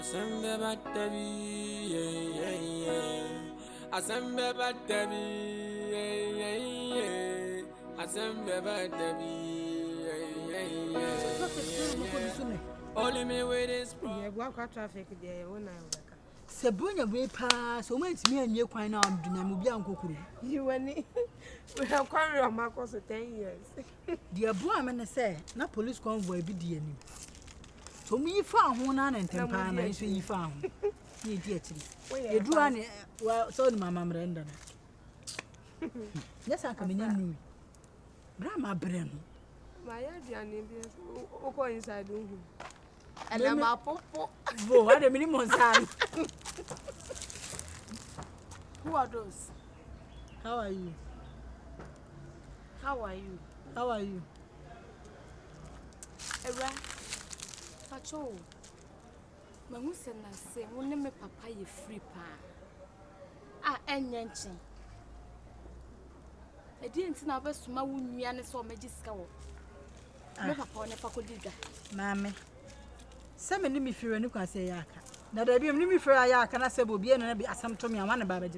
Asembe batebi, asembe batebi, asembe batebi, only me with this. Yeah, walk out traffic there. When I Sabunya we pass, so much me and you quite now do Namubia Kokuru. you and me have carried on my course 10 years. Dear boy, I'm going to say, not police convoy be dear. So me found one and Tempana, I say you found. You dear tea. You do any, well, so my mamma Brenda. Yes, I come in you. Grandma Bren. My idea is go inside. And I'm a popo. What a minimum son. Who are those? How are you? How are you? How are you? Era. Pacho. My musa na say, "Won't me papa ye free pa." Ah, enyanchi. I didn't know about my woman so magiska. Me papa on a fakodiga. Mammy. Some of me fear and you say yaka. Now there be me fear I can say will be and be some to me and one about it.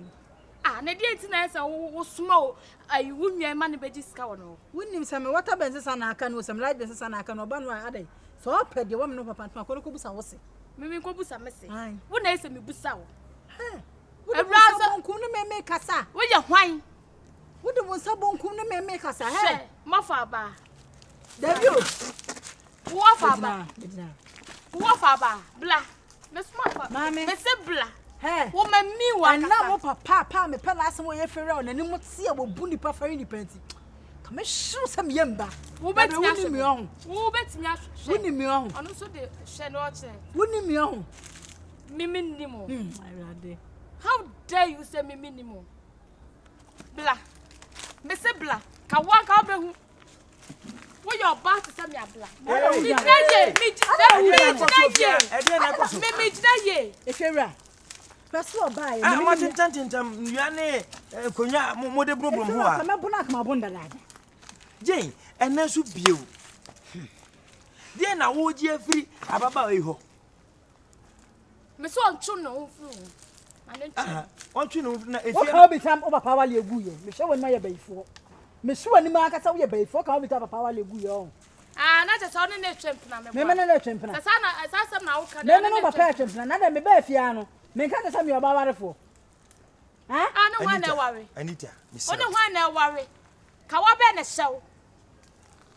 Ah, na didn't answer was small. I wouldn't your money by discover. Wouldn't him some what happens and I can with some light business and I can open one other. So I paid the woman of a pant, my Cobus was it. Mimi Cobusa message. Wouldn't I say me busao? A brother couldn't make us a. Will you whine? Wouldn't want some couldn't make us a hair. Mafaba. There you. Wafaba. Wafaba. Blah. Miss Mafaba. Mammy, Miss Blah. Hey, woman, me one now, papa, me palas away if you're on and you must see a bunny puffer in the penty. Come shoot some yamba. Who bet me on? Who bet me? Wouldn't me on? And also the shadow. Wouldn't me on? Mimi Nemo. How dare you say me minimum? Blah. Miss Blah. Can walk out the what you're about to send me a black. If you're right. Pastor by. I want to tell you, Yane, Konya, Mode problem. Who are my bunda lad? Jane, and then should be you. Then I would ye free about you. Miss One Chuno. Want you know if you have become overpower your boo, Michelle and Maya before. Miss One Market out your bay for how we have a power you go. Ah, not a son in a champion. Memon champion. As I some now can never patches, another me bear piano. Make us some your baba for. I don't want to worry. Anita, I don't want to worry. Kawaben is so.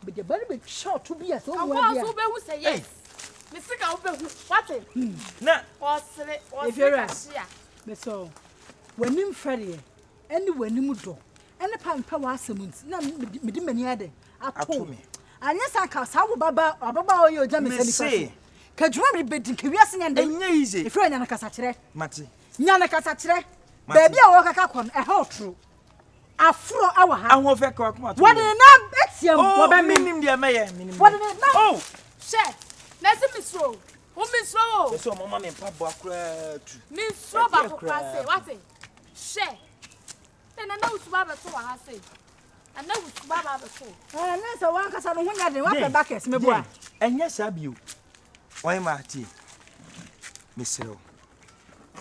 But the very big shot to be a so who say yes. Mr. Cowbell, what? Now, if you're a so when you ferry, anywhere you do, and the pan power summons, none with many other. I told me. And yes, I can't how Baba your German say. Can you remember betting curiosity and easy? If you're in a cassatre, Matty, Yana cassatre, baby, I walk a cacon, a whole true. A 4 hour, I won't back what in a axiom, what I mean, dear Mayor. What in it now? Oh, chef, let's Miss Rowe. Who Miss Rowe? So, Mamma and Papa cried. Miss Rowe, what it? Chef. Then I know it's Baba, so I say. I know it's Baba, so. And that's a one because I don't want to walk back as me boy. And yes, I you. Why, Marty? Miss Rowe.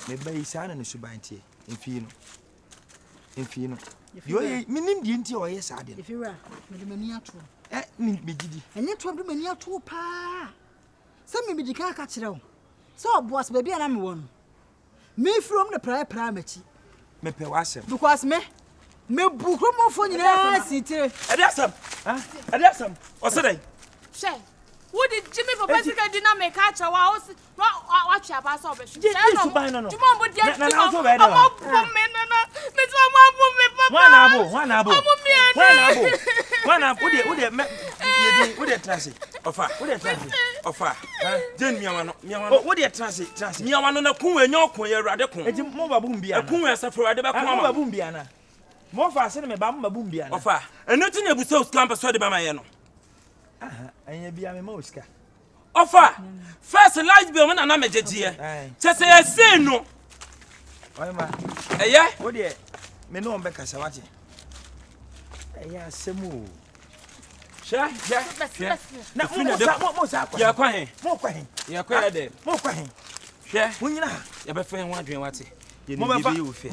Maybe son and Subanti, Infino. You are meaning the inti or yes, I did. If you are, Medimania too. Need me did. And yet, trouble me near 2 pa. Send me the car catch it out. So, boss, baby, and I'm one. Me from the prior primate. Me pewasem. Because me book more for you. City. Adapsam. What's the day? Say. What did Jimmy for basically dynamic catch a house? Watch your pass over. And be a mosca. Offer first light bill when I'm a judge. Just say I say no. Why, ma? Yeah, what dear? Me no Becca Savati. Yeah, Semu. Sure, now, what was that? You're quiet. More quiet. You're quiet. More quiet. Hwɛ. Munyina. Ya be fen ho adwen wate. Ye Mo ni ba bi wu fi.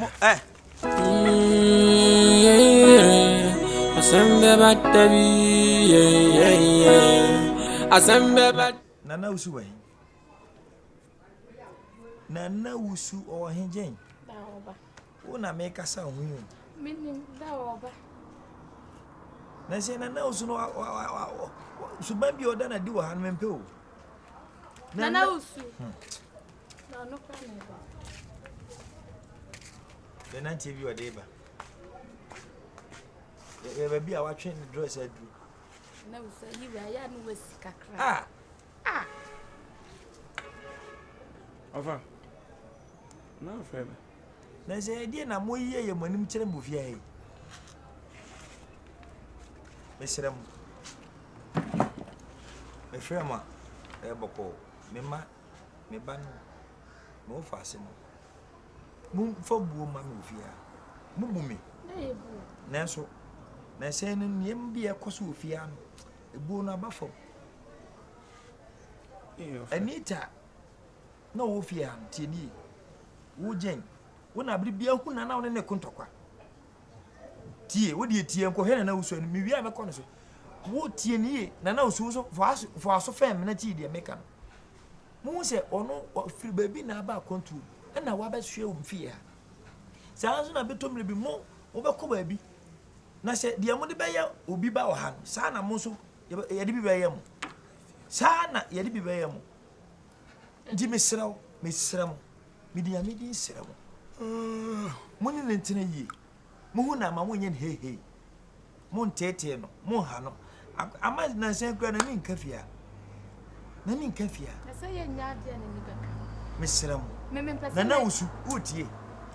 Asembe batabi asembe bat Nana usu wa. Nana usu o henjen. Da oba. Wo na me kasa ho yi. Minim da oba. Na se nana usu no suban bi oda na di wa han mempe o. Nana usu. Na no kwa na ba. The nanti bi oda ba. E ba bi a wa twen dress adu. Na usu yi wa ya no wasi kakra. Ah. Ofa. Na frebe. Na se die na moyie ye manim kire mbofia yi. Mesrem. Me frema e boko me ma me ba no. No fa se no. Mu fa buo ma me ofia. Mu bu me. Na ebu. Nanso na se no niem bi e koso ofia no. Ebu no abafo. Anita na wo fia tieni wo gen wo na bri bia hu na na wo ne kontokwa tie wo die tie nko he na wo so ni mi wi a me kono so wo tieni na na wo so fo aso fam na ti die meka no mo se ono firi baby na ba control na wa ba hwe wo mfia sa so na betom bi mo wo be ko baby na se die mo de be ya obi ba wo ha no sa na mo so ye de bi be ya mo sa na ye de bi be ya mo di mesraw midi ya midi sraw moni nentena yi mo hu na ma mo nyen he mo ntete no mo ha no ama na sen kra na ni nkafia Na say ye nya de na ni beka. mesraw Me pese. na na usu utie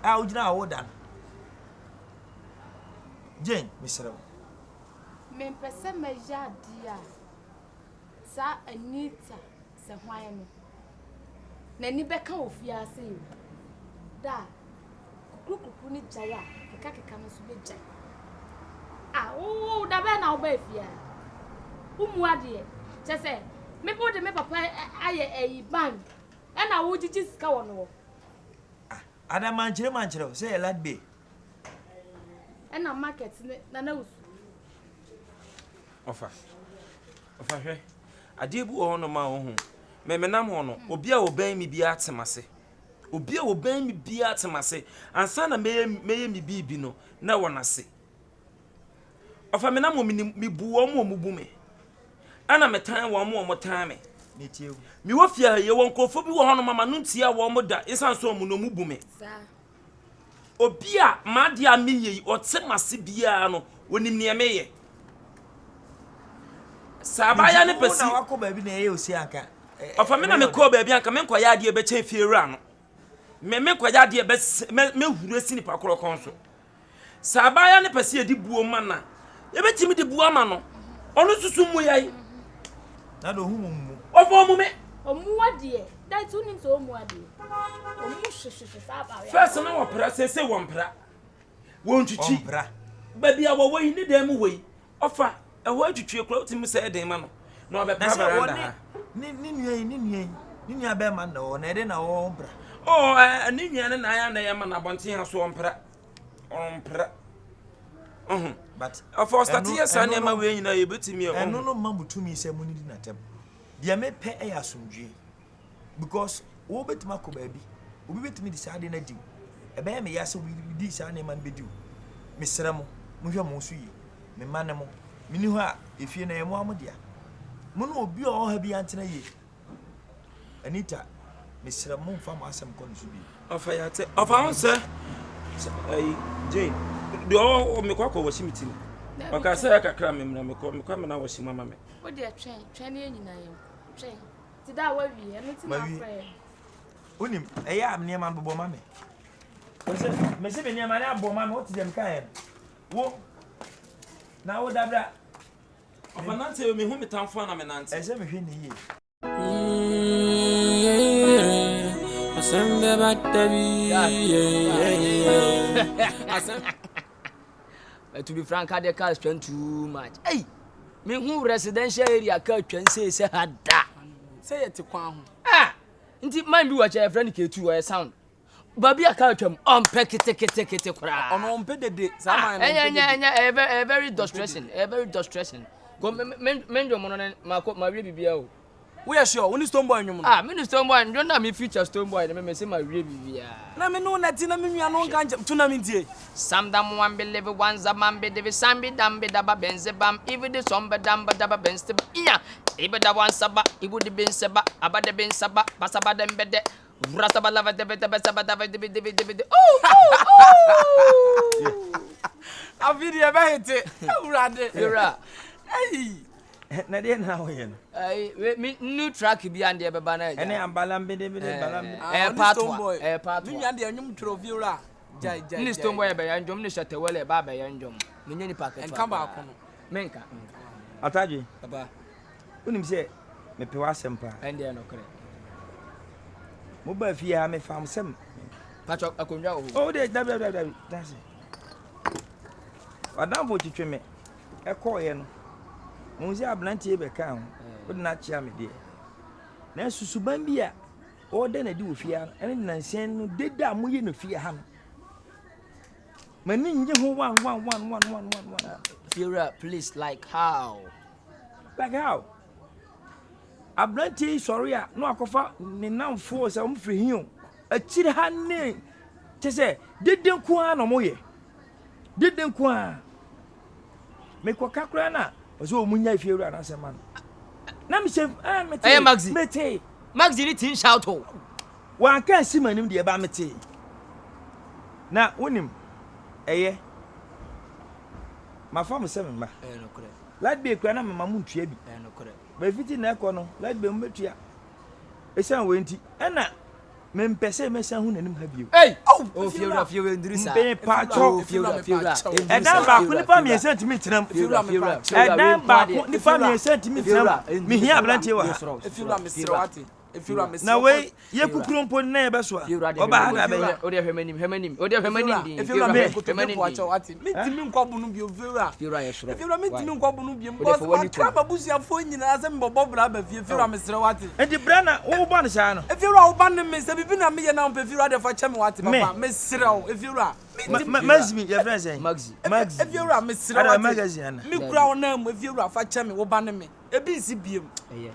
a ugina wo dan jen mesraw Me pese me ja dia. Sa Anita se hwan no. Na ni beka ofia se yi. Da. Kukuku ni jaya. Keka no so be jaya. Da be na oba afia. Umu ade. Che se me pode me papa aye bank. E na wo jiji sika wo no. ada manchire say lad be E na market na usu. Ofa hwe. Ade bu ho no ma wo hu. Menam ho no obi a oban mi bia atemase. Obi a oban mi bia atemase. Ansa na meye mi bibi no na wonase. Ofa menam mo mi bu wo mo bu me. Ana metan wo mo tan me. ni tie Mi wo fia ye won krofo bi wo ho no mama no ntia wo mo da insan so mo no mu bu me. Sa. Obi a ma dia me yi otemase bia no wonim ne meye. Sabaya ne pesi na wako baby na ye osi aka Ofa me na me ko ba bia nka me nkoya ade be che fiewura no me nkoya ade be me huru esi ni pakoro kon so Sabaya ne pese edi buo ma na ye betimi di buo ma no onu susu mu yai na do hu mu ofo mu me Omu ade dai tu ni so omu ade omu hwehwehwe Sabaya first na wo pra se wo mpra wo ntwitwi ompra ba bia wo yi ni dem wo yi ofa e ho atwitwi kro timi se den ma no na obe pra baranda ni nua be ma no na ede na wo ompra ni nua na ya na ya ma na bonten ha so ompra but for start yes na ma we nyina ye betimi e eno no mabutumi se mu ni di na tem dia me pe e asomdwe because wo betima ko ba bi obi betimi di sa de na di e be me ya se we di sa na ma be di mesra mo mo hwe mo so yi me ma ne mo mini ho a efie na ye mo amodia mo no obi o ha bi antena yi Anita mesra mo mfa mo asem ko no so bi ofa ya te ofa on se Jane do o me kwa ko washi meeting o ka se kakra me me kwa me na washi mama me o de twen ne nyina ye twen ti da wa wi eno ti na frɛ unim eya am ne man bobo mame me se be ne man abo mame o ti dem kan wo na wo dabra ofa nante me hu me tamfo na me nante ese me hwe ne yi asembe batabi to be frank, the car spend too much. Hey, me who residential area car can say hada. Say it to Kwan. Ah, Nti man bi wa che friend K2 or sound. Baby aka twam on pekete kora. Ono on pedede sama no. Enya very distressing. Very distressing. Go men do mono ma wie bibia o. We are sure, when Stone Boy nyum. Ah, me Stone Boy, don't na me future Stone Boy, me say my wie bibia. Na me no na ti na me nua no kan tuna me ntie. Sam dam one believe one zaman be de sambi dam be daba benze bam even the sombe dam ba daba benze ba. Iya, ibe da one saba, ibu de benze ba, abade benze ba, basaba dem be de. Vrasaba lava de be saba da de. Oh. A video be hit. Urade. Ira. Hey. Na dey na ho ye no. Me new track bi ande be ba na. Ene ambalam be balam. Part 1. Me nua de anyum trophy ura. Jai. Ni Stone Boy be yanjom ni shatewele ba be yanjom. Me nyani packet. Enka ba ko no. Menka. Atadwe. Baba. Unim se me pe wasem pa. Ende no kre. Mo ba fi ha me fam sem. Pacho akonwa o. Oh dey dabi. That's it. Wadam bo twetwe me. E ko ye no. Mo si ablantie be kan ho. Wo na chia me de. Na susuban bi a o de na di wo fia ene nansen no deda mo ye no fia ha no. Mani nje ho 1 Fira, please, like how? Like how? Ablantie sorry a no akofa ne namfo se mo firi hiu. Achiri ha ne. Che se deden ku a no mo ye. Deden ku a. Me ko kakra na. Ozo munya Fira na se man. Na me se mete. Hey Maxi. Mete. Maxi ni tin shout o. Wan kan si manim de ba mete. Na wonim eye. Ma fam se me ma. No kre. Let be kra na me ma muntua bi. No kre. Ba fiti na ekọ no, let be mbetua. Esan we nti. Ena me mpese me san hu nanim ha bio. Hey! Oh, Fira ndrisa. Mbe pa cho. Fira. Edan ba ko ni pa me san timi tinam. Fira. Edan ba ko ni pa me san timi tinam. Me hia ablantie wa. Fira me srawati. Fira me. Na we ye kukuru mpo na ye beso a. Oba ha na be. O de hwemanim. Din. Fira me ko temi po acho ati. Me timi nkwabu no bio Fira. Fira ye sro. Fira me timi nkwabu no bio. Because akra babusia fo nyina se mbobọ bra ba fie Fira me srawati. Enti brana wo ba no sha no. Fira wo ba ne me se bibi na me ye na mpe Fira de fa cheme wati papa. Me sraw Fira. Maxi your friend say. Maxi. Fira me srawati. Magazine. Me kura wo na mu Fira fa cheme wo ba ne me. Ebi si biem.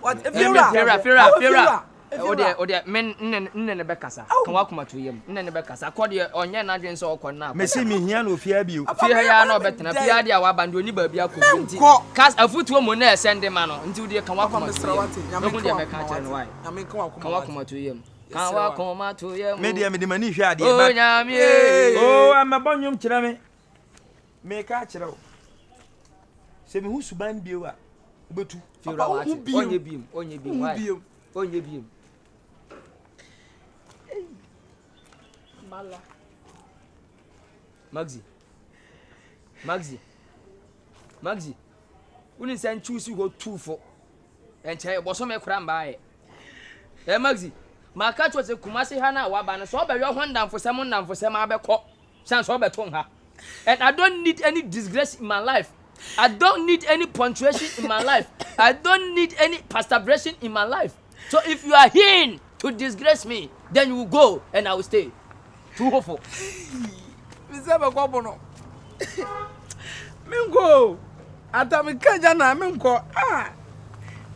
What Fira. O de men nne be kasa. Kan wa kuma to yem. Nne be kasa. Ko de onye na dwen so okọ na. Me see me hia na ofia bio. Fia ya na obetena. Fia de a wa bando ni ba bia ko nti. Kas afutuo mo na sende ma no. Nti de kan wa kuma to yem. Me de me ka cha no why. Na me kan wa kuma to yem. Kan wa kuma to yem. Me de mani hwe ade ba. O nyame. Oh amabonyum kire me. Me ka kire wo. Se me hu suban bio a. Obetu. Fira wa. Onye biem. Why? Mala. Maxi. Uni san choose go two for. Enche bo so me kura mba ye. Maxi. Ma ka cho se kumase ha na wa ba no so be we ho ndamfo sem abekọ. San so be ton ha. And I don't need any disgrace in my life. I don't need any punctuation in my life. I don't need any perseveration in my life. So if you are here to disgrace me, then you will go and I will stay. Too hopeful. Me say be kwabo no. Mingo. Ata me kanja na mingo.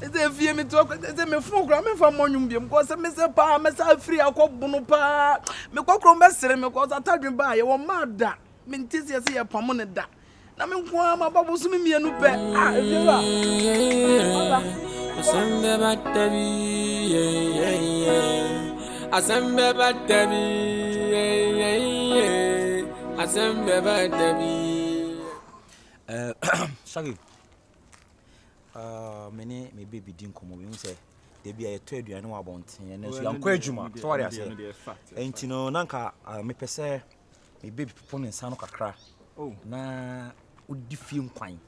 Eze fie me to eze me fun kura me fa monyum biem ko se me se pa me sa free akobu no pa. Me kokro me sere me ko atadwen ba ye wo mada. Me ntisi se ye pamo ne da. Na me nko ama babu so me mienu pe. Efiwa. Asembe batebi. Asembe batebi. Asembe batebi. Shagi. Me baby din komo we say dey be a to aduane wa bonten na so yankwa adwuma so what I say enti no nanka me pese me baby popo ne nsa no kakra na udi fie nkwan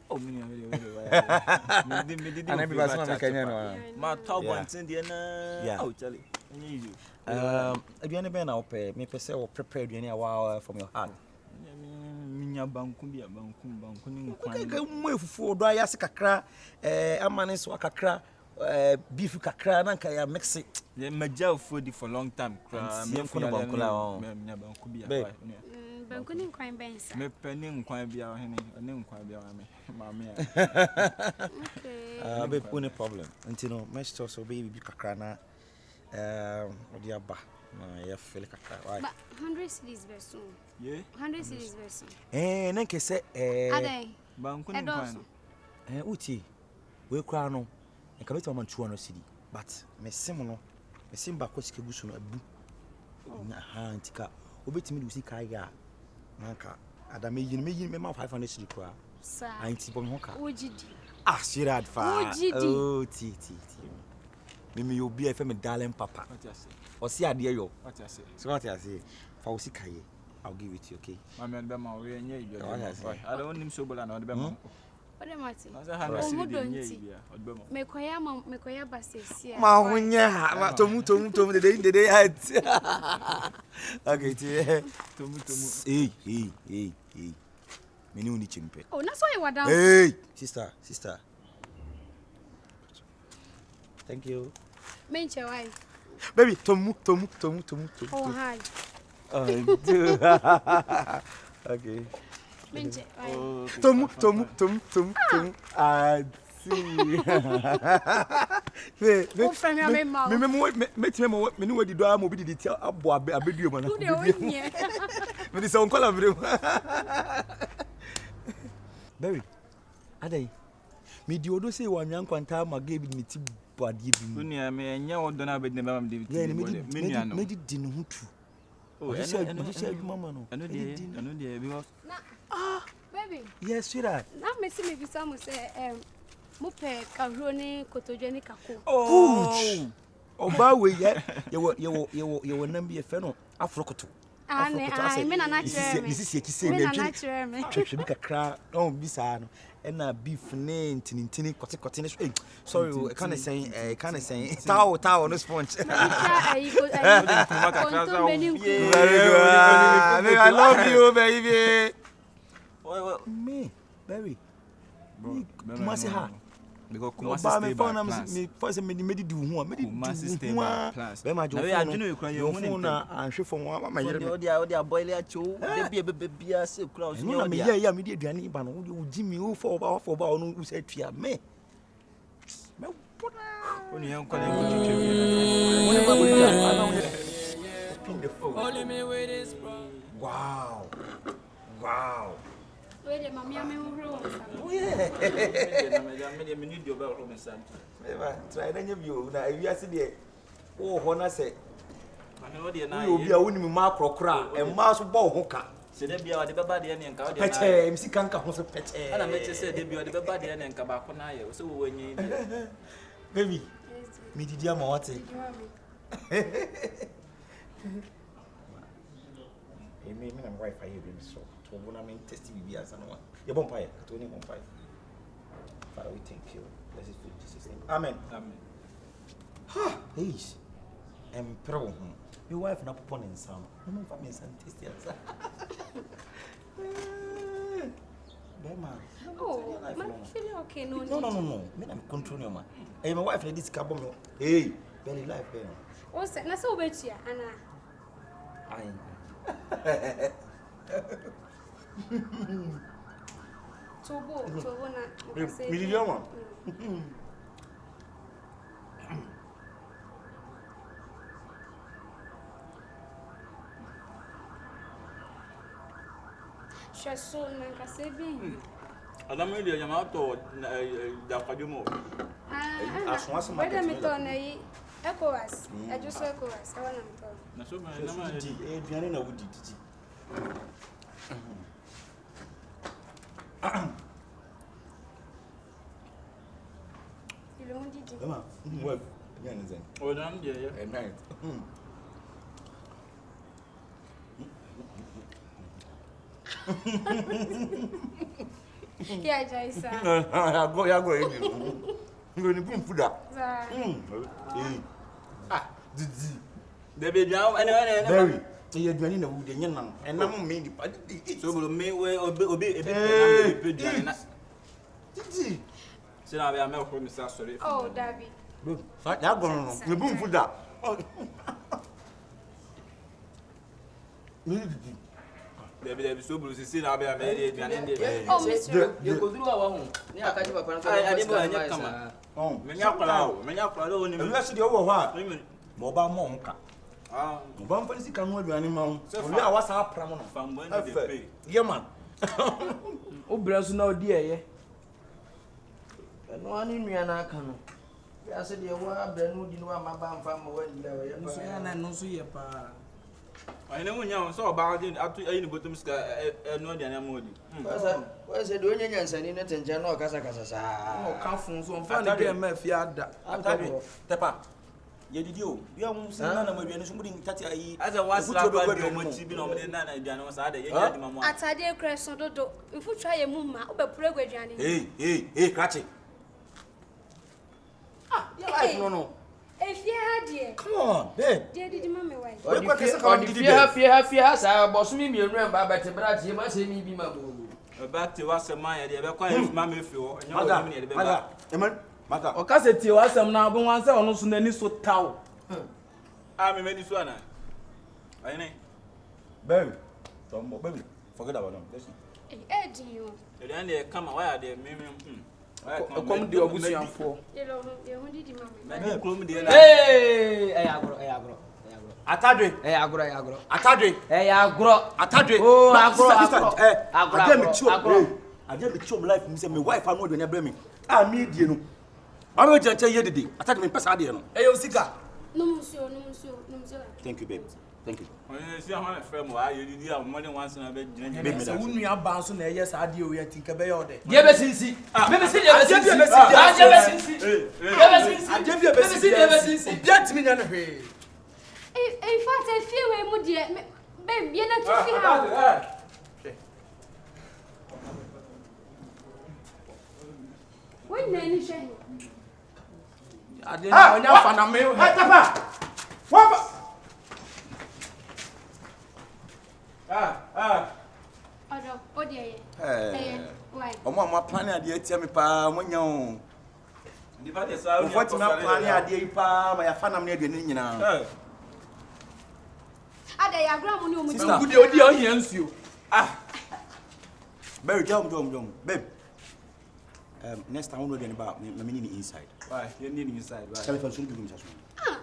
Me ana bi basma me kanya no ma talk bonten dey na chale aduane be na ope me pese wo prepare aduane a from your heart minya banku bi banku ni nkwan ka mu efufu do ayase kakra amane so kakra beef kakra na nka ya mix it. Yeah, major food for long time. Me kono bankula o. Me banku bia. Banku ni kwan bensa. Me penny kwan bia o hene. Oni kwan bia me. Mama. Okay. Babe, no problem. Antino, my store so baby kakra na odi aba. Na ya feel kakra. Why? But 100 cedis verso. Yeah. 100 cedis verso. Na nke se Adai. Banku ni kwan. Uti. We kra no. Nka beto man 200 cedi. But me sim no. Me sim ba ko sika gusu no abu. Na ha antika. Obetimi du sika ya. Nanka adame yin me ma 500 cedi kra. Sa. Anti bom ho ka. Ojidi. Ah, Shirad fa. Ojidi. Oh, ti. Mimi you be FM darling papa. What you say? O si ade yo. What you say? So what you say? Fa o sika ye. I'll give it to you, okay? Mama be ma we nye ibi. What you say? I don't nim sobola na be ma. Ode mati. Na say 100 cedi nye ibi. Ode be ma. Mekoya basesi. Ma hunya ha. Tomu de hat. Okay, ti. Tomu. Hey. Meni uni chimpe. Oh, that's why you were down. Hey, sister. Thank you. Menche why? Baby, tomu. Oh, hi. Okay. Menche why? Tomu. Oh, friend, me ma. Me no di do am obi di ti abo abeduo ma na. Who dey onye? Me di se on kola bere. Berry. Adai. Me di odo say wa nwan kwanta ma ga bi ni ti bade bi mu. Unia me nya odo na be di ba me di. Me di no hutu. Oh, I say mama no. I know the because Baby. Yes, sweetheart. Na me see me bisa mo say mo pe kahro ni kotodwe ni kako. Oh. Oba we ye nam bi e fe no afrokoto. Ai me na na chere me. This is ekise me twi. Twetwe bi kakra on bi sa no. E na beef ne ntini kote ne sorry I can't say towel no sponge. I love you baby. Me Berry. Kumasi ha. Because Kumasi stay by me first me di hu me di Kumasi stay by plans. Be ma jo phone na anhwe phone wa ma yere me. Odi boil ya cho de bia se kura so no me ya me di aduane ba no wo jimi wo for ba no wo say tua me Oni yan kwa na twetwe. Oni ba bo tua ana wo pin the phone. Only me with this bro. Wow. Wait, mommy, I'm in room. Oh yeah. Me need your bell room son. Never try na you na we ase de wo ho na se Ano de na you obi a woni ma krokra e ma so bo ho ka se de bia de beba de ne nka o de na peche msi kanka ho so peche ana me che se de bia de beba de ne nka ba ko na ye so wo wanyi baby me didi ama wate me na wifi here baby so to bona me test bibi asa no ye bon paye to ni bon paye Father we thank you bless it for Jesus name amen ha hey pro your wife na popo ne nsa no me fa me nsa test asa Bema. Oh, I'm feeling okay. No. Me na control your man. Hey, my wife na this carbon. Hey, very life there. Oh, say na so betia ana. Ai. Tobo na. Million man. So na kasebi. Adam ile ya ma to da kwajumo. Asonso ma. Whether me to na yi ECOWAS. Eju so ECOWAS. I want to talk. Na so na ma di eduane na wudi titi. Ile wudi di. Ema, web. Yan nzen. O dan de ya. E night. Yeah, Jaisa. Ya go ebi. Ngoni pum fuda. Didi. De be dwa ene Berry. E eduane na wudi nyenam. Enam me di pa. so bro me we obi e be dwa na. Didi. Se na be am ko mi sa sorry. Oh, Dabi. Ya go no. Me bu mfu da. Baby, SOBOLO sisi na be me dey aduane Oh, Mr. Ye ko duru wa ho. Ni aka ji papa no so. Ade bo anya kama. Me nya kwala do ni me. Elu ase de wo ho a. Mo ba mo nka. Mo ba mfa sika no aduane ma ho. Owi a wasa apra mo no. Fambo ni dey pay. Ye man. O braso na odi eye. No ani nua na aka no. Ya se de wo abra no di no ma ba mfa ma wa ndi a we. Nso ya na no so ye pa. Ayene munya so ba de atu ayini botum sika no aduane amodi. Wa se de onye nyansani ne tenja na okasa kasa sa. O ka fun so mfa ne ge ma fi ada. Atadwe. Tepa. Ye didi o. Bia mu sina na maduane so mudi tati ayi. Aza wasla ba de mo ti bi na mo de na aduane so ada ye nya di mama. Atade kreso dodo. Ifu twa ye mu ma, obepure gwaduane. Hey, krache. Your wife no. If you had ye. Come on, babe. Dear did mommy wife. Fear, sir, boss me, you remember, but the brat, you must say me be my boo. Back to us, my idea, quite mammy feel, and you're Mata. O ka se ti wa sam na bon wan se ono so nani so taw. I'm a Venezuela. I know. Baby. Tombo, baby. Forget about them. Listen. Eddie, you. They come why are they Come the obusuanfo. Hey, agro. Atadwe. Agro. Atadwe. Atadwe. Oh, agro. I just be show my life. Me say my wife I know do na bring me. Ah, me die no. I will just tell you the Atadwe me pesa de no. Eh o sika. No, monsieur. Thank you, babe. Thank you. When you see how friend why you did have money once in a bed. So wonu aba so na yes ade o ye tinka be yo de. Ye be sinsi. Me be sinsi. Obiat mi nya no hwe. In fact, I feel we mu de babe, you not to feel how. When nani shine. Ade na onya fa na me. Tapa. What? Odo, odi why? Omo ama plan ade atia me pa monya o. The fact is I What na plan ade pa ma ya fa na me ade ni nyina. Ada ya gra mu ni omu. Sister, good odi o hia nsuo. Baby, jom. Babe. Next time we know about me need inside. Why? You need inside, right? Tell me if you give me just one.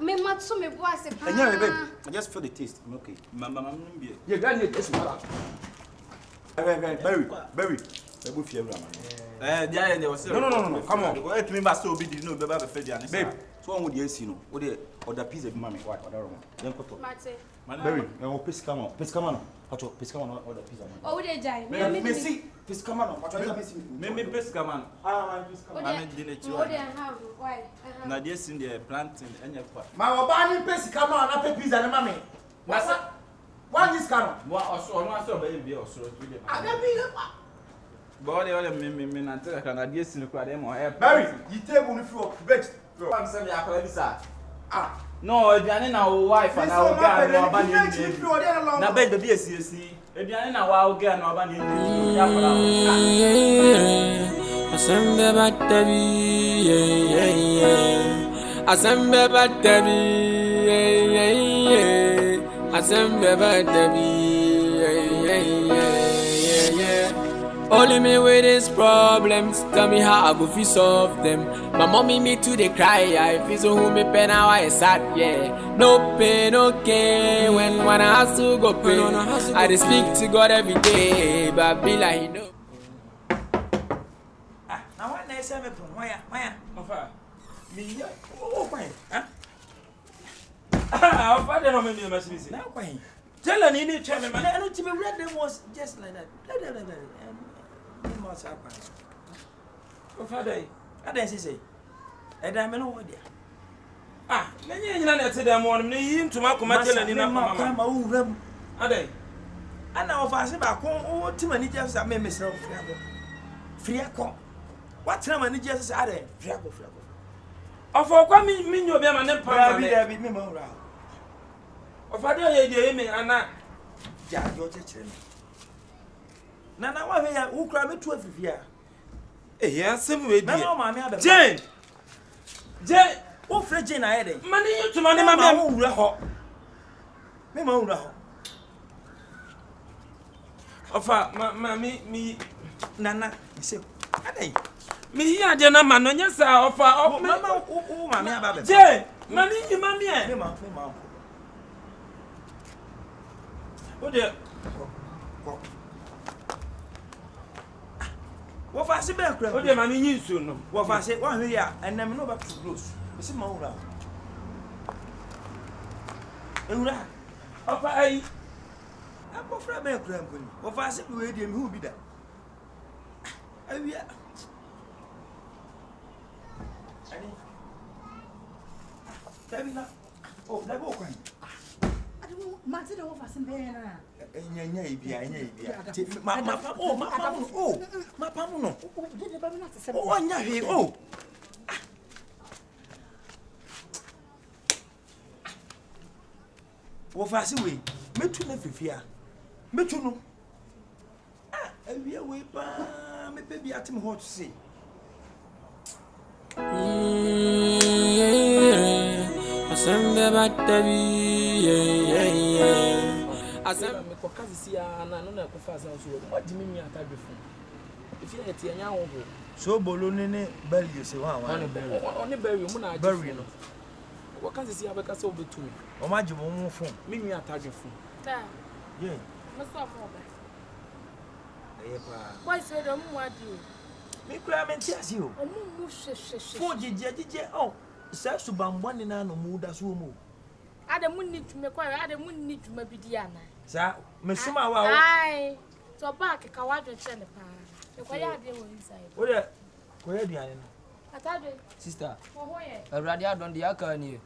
Me matso me bo ase pa. Yeah, babe. I just feel the taste. I'm okay. Mama be. Ye ga ni taste wala. Berry. Baby fear man. There was No. Come on. Go to me ba so be di no be ba fe di Babe, so one with the AC no. Wo dey order pizza be mama. Why? Order wrong. Then koto. Mate. Berry, no pesca man. Pacho, pesca man order pizza man. Oh, dey jai. Me see pesca man. Pacho, me pesca man. Man, pesca man. I'm in the Oh, dey have. Why? Na just in the planting enya kwa. Ma oba ni pesca man na pe pizza na mama. Wasa? One this car. Wa oso no aso ba bi oso to dey. Body all me na tell ka na just in kwa dem o help. Berry, you table ni free vex. Am say me akora bi sa. No, aduane na wo wife na wo ga na oba ni ni. Na bed be esi. Aduane na wa wo ga na oba ni ni. Ya fara wo. Asembe batebi, asembe batebi, asembe batebi. Only me with these problems, tell me how I go fi solve them. My mommy me too they cry, I feel so who me pen how I sad, yeah. No pain, okay, when I have to go pay. I just speak to God every day, but be like, no. Now what next time why? Ofa. Me oh fine. Our father no me message. Now fine. Tell her need to me man. I don't even read them was just like that. It must happen. Oh father, I didn't say. I don't know what there. Many na say them one me him to ma come tell her na mama. Ma uram. Ade. Ana ofase ba kon o ti mani just say me myself free akọ. What time mani just say ade free akọ. Ofo kwa mi nyo bia ma ne pa David me ma ura. Ofade ye dey me ana Ja jo chechire me. Nana wa he ya wo kra me tu afifia. Eh ya sem we die. Na ma me ade. Jane. O freje na ye de. Mani you to mani Ma mama. wo wura ho. Me ma wura ho. Ofa ma me Nana, say. Adai. me here de na ma no nya sa ofa o Mama o ma me aba be. Je, mani you mami e. Me ma. O de Wo fa se be kura. o de mami yin so no. Wo fa se wa hwe ya enam no ba to close. Me se ma wura. Ewura. Ofa ai Abofra be kura mponi. Wo fa se we de me hu bi da. Awia. Ani. Tabina. Oh, na go kwan. Mate de ofa sembe na. Enya ibia. Ma pa no. De ba na se Oh, nya hwe. Oh. Wo fa se we. Metu na fifia. Metu no. Awia we pa. Me pe bi atim hot say. Asembe batabi asem me kokazi sia na no na kofa san so mo di me atadwe fun if you eti anya wo bo Sobolo ne bari se wa wa. Oni bari mu na Bari no. kokazi sia be ka se obetu O ma je mo mu fun. me nwi atadwe fun Ta. Ye. Mo so mo ba. Aye pa. Boy say do mu adi. Me kura me ti ase o. O mu hwehwehwe. Fo jije oh. Sa subambo ne na no mu da so mu. Ade mu ni tume kwa ade mu ni tuma bidi ana. Sa me suma wa o. Ai. So back ka wadwe che ne pa. E kwa ya ade wo inside. O de ko ya duane no. Atadwe. sister Wo hoye. awrade adon de aka ni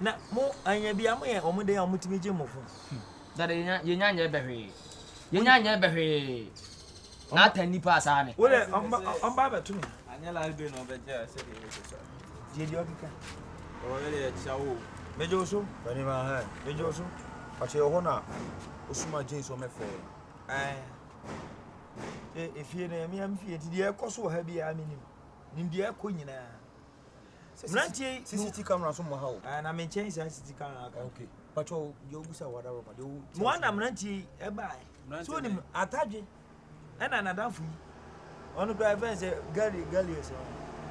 Na mo anya bia mo ye o mo de ya mo timi je mo fun. dare yenya nya behwe na tani pa sa ne O de on ba ba tu mi. Anyala be no be je se de so. Je di okika. O le chawo. Mejo so. Bani ma ha. Mejo so. Pache ho na osuma jeans o me fe. Efie na mi am fie ti de ekoso ha bia minim. Nim de ekọ nyina. Mrantie CCTV camera so mo ha o. na me chen sa city camera aka. Okay. Pache o de ogusa wada ro pa de o. Mo ana mrantie e bai. So nim atadwe. Na nadamfu yi. Onu kwa event say gali so.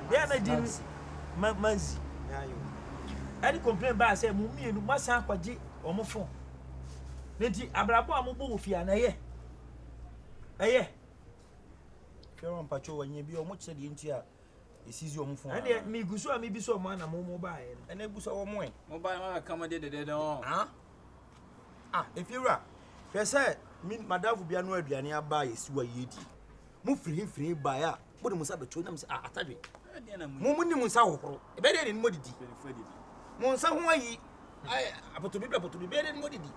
They na din manzi. Ayo. Any complain ba say mu mienu masan kwaje omo fon. Nti abrabo ambo ofia na ye. Eye. Kero mpacho wanye bi o mo che de nti a esizi o mo fon. Ane mi guso mi biso mo na mo ba ye. Ene gusa wo mo e. Mobile ma kama de on. Efiura. Pese min madafu bia no aduane aba yesiwa yedi. Mu firi ba ya. Bodi musa be cho na mse atadwe. Mu ni musa hohoro. E be de ni modidi. Mu nsa ho ayi. Ai apotobi be de ni modidi.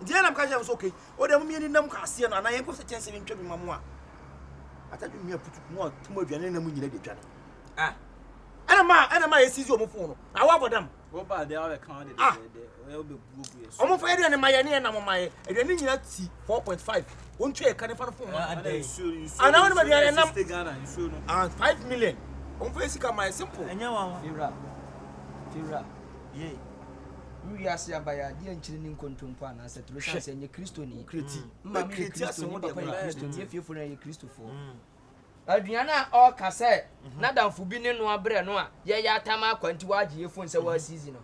Ntia na mka jam so okay. O de mu mi ni nam ka ase no anaye ko se chense bi ntwa bi mamu a. Atadwe mi aputu mu atuma aduane na mu nyina de twa. Ana ma yesizi o mo fon no. Awa bodam. Wo ba de awe kan de we be buobu yes. Omo fa aduane ma ye ne na mo ma ye. Aduane nyina ti 4.5. Wontu e kan fa no fon no. Ana woni ma aduane nam. And 5 million. Omo fa esika ma simple. Enya wa. Fira Ye. mi yasi abaya de nchiri ni nkontompo ana se tro chance enye kristo ni Kreti. mma mi Kreti kristo ni aso papa de ni ba. kristo ni efiefo na ye kristo fo aduana o ka se na damfo bi ne no abre no a ye ya atama akwanti wa agye efo nse wa season no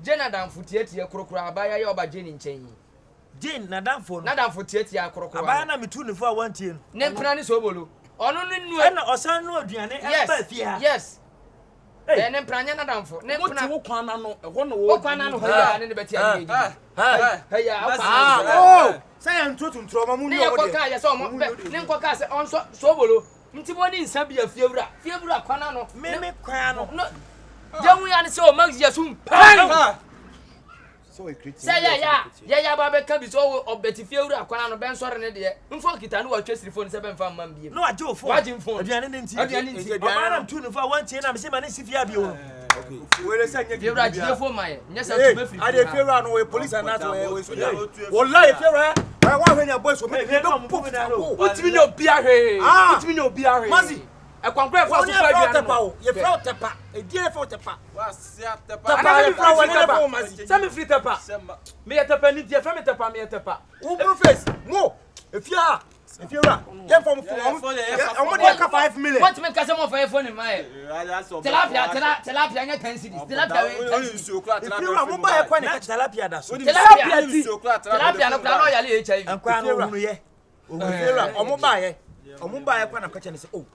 je na damfo tietie krokro abaya ye oba je ni nchen yi Jane na damfo no. na damfo tietie krokro Abaya na metu ne fo a wantie no. ne mpra ni sobolo ono no nu Ana osan no aduane e ba fie ha. yes ne mpra na damfo ne mpra wo kwana no e ho no wo kwana no ho ya ne beti ade Hey. ya Say am tuntro ma mu ne ni o ko de. ka ya so mo ne ko ka se on sobolo nti bo ni nsa bia fiewura kwana no Me kwa no. no jamu ya ne se o max ya sum pan So e kreti. say ya ba be ka bi so obeti fiewura kwana no ben sore ne de mfo kita no wa twesiri phone se ben fa mam biem No ajo fo. Waji phone Aduane ne nti. Aduane nti. Abaya na metu ne fo a wantie na me se ma ne sifia bi o. Okay. Wele say nya fiewura je fo maye nya sa tu be free I dey fear no we police and that we so there. Wallahi fear. Why when your boys so make them put it out. utimi no bia hwe utimi no bia hwe Mazi. E kwankwa fa so fa aduane. Ye fra tepa. E die fa tepa. Wa sia tepa. Tepa ye fra woni na fo mazi. Sami free tepa. Me ye tepa ni die fa me tepa me ye tepa. Wo bro face. Mo. Efia. Efia. Ye fa mo fo. Omo de ka 5 million. What me kase mo fa phone ni mai. Tilapia nya 10 cedis. Tilapia we 10 cedis. Efia mo ba ye kwa ne ka tilapia da so. Tilapia no kra no ya le HIV. Ankwa no hunu ye. Efia omo ba ye. Omo ba ye kwa na ka che ne se oh.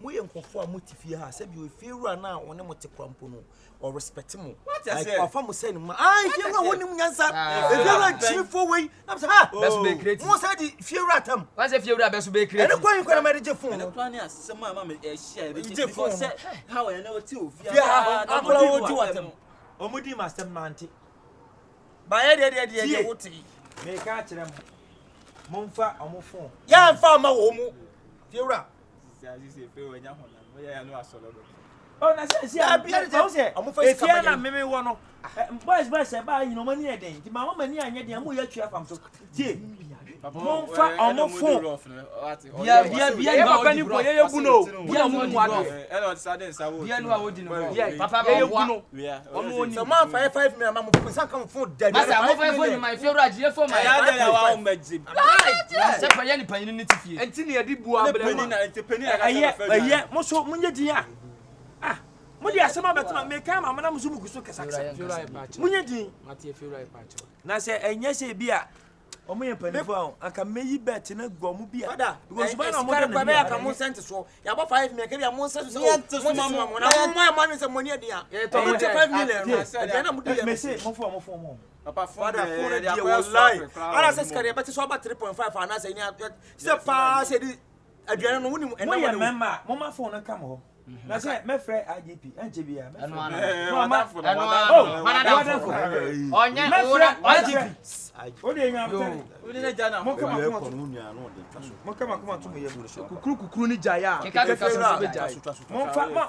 Mo ye nkofo a motifie ha se bi Efia na woni mo te kwampo no. Or respect mo. Like our family say ma. Ah, if you want him nyansa. If you want SHIFO way, I'm say ha. Best be creative. Mo say the Fiora tam. Why say Fiora best be creative? And kwa kwa marriage phone. And plan ya say ma me share be phone. How I know ti Ofia. Fia akola wo ti watam. Omudi master manti. Ba ye de wo ti. Me ka kire mo. Mo mfa omo phone. Ya mfa ma wo mu. Fiora. Say Fiora nya hona. Mo ya no asolo. Oh, na say Efia na meme wo no. Boys say ba yi no mani e den. Ti mama mani anye den mo ya twa fam so. Tie. Mo fa omo phone. Bia ni ba ni ko ye bu no. Bia mo mu ado. Elo sade nsawo. Bia no a wodi no. Papa ba bu no. Omo woni. So man 5 million ma mo san kam phone dead. Masa mo fa phone my favorite je phone my. Ya de wa o maji. Se fa ye ni panyin ni tifie. Enti ne yedi bu abele. Penny na penny na ka fa. Aye mo so munye din a. Ah, mo di asema betema me kan ma na mo so mu guso kesaksa. Munye din. Mate Fiora pacho. Na se enye se bi a omo ye panifo a aka meyi bet na gwo mu bi a. Because ba na mo de na be aka mo sent so. Ya ba 5 million ke bi a mo sent so. Mo na mo se money dia. Mo te 5 million. Ya na mo di. Me se mo fo. Papa Father phone dia wallahi. Ara se skare bet so ba 3.5 ana se ni se pa se di aduane no woni mo ye member mo ma phone na kam ho. Na say me frɛ IGP enche bia me Onya ora IGP o de nya mte o de na jana mo kama to mo ye kukuru ni jaya ke ka so be jaya mo fa mo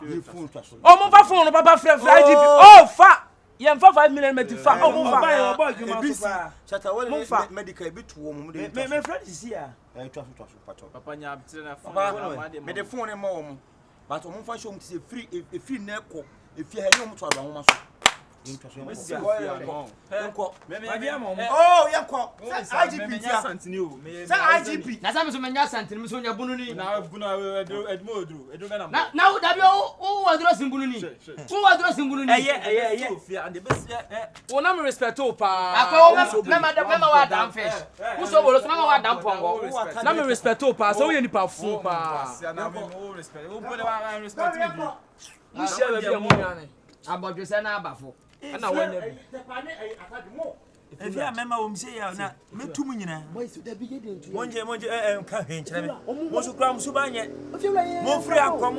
fa phone papa frɛ IGP oh fa ye mfa 5 million meti fa oh mo fa ba ye obo adwuma so fa chata wole medical bi to wo mo de me frɛ disi a twa so pato papa nya abtre na phone me de phone ne ma wo mo but o mo fa show mo ti say free na ko efie ha ye mo to ado ho ma so oh yanko IGP tia sa IGP na sa me so menya santini me so nya bunu ni na bunu edmo na wo dabi o wadro simbunu ni wo wadro simbunu ni eye Ofia and the best wo na me respect o pa akwa me ma wa dam fish wo so bolo so me ma wa dam pongo na me respect o pa so wo ye nipa fu pa na me respect wo bole wa respect me wo share bia mu nyane abodwe se na abafo ana wanya bi Efia mema wo mse ya na metum nyina monje ka hwenkyere me mo so kra mo so ba nye mo free anko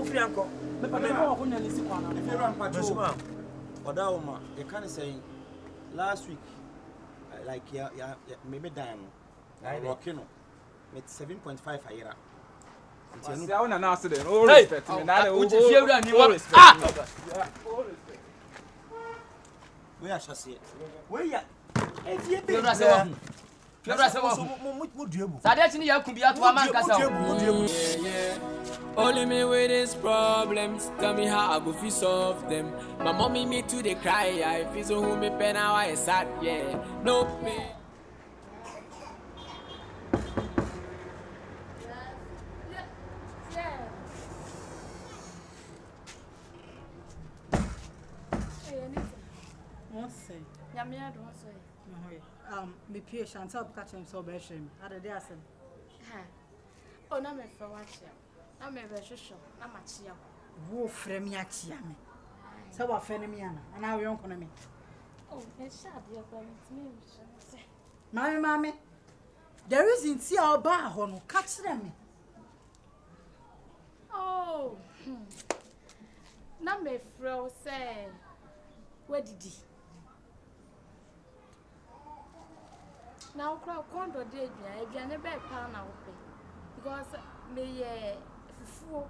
me pa me wo kunya ni sikwa na Efia mpacho oda wo ma e kan say last week like ya me dan no rocking no met 7.5 ayira nti no na na say no respect me na wo ti Fiora ni wa we are shase we ya efie be Fiora se wa Fiora se wa mo duabu sade chi ni ya kumbi ato aman kasa Only me with these problems. Tell me how I go fi solve them. My mommy me too they cry. I feel so home me pen now I sad. Yeah, no pain. Yamia do so. Me pie Chantal catch so be shame. Ade dey asem. Ha. O na me fa wa chia. Na me be hwehwe. Na ma chia. Wo frɛ me achia me. Sɛ wa fɛ ne me ana. Ana wo yonko na me. Oh, me sha de ko me say. Mami. There is in see our bar ho no catch them me. Oh. Na me frɛ say. Where did he? Now crowd kondo dey aduane be pa na wo pe because me ye fufu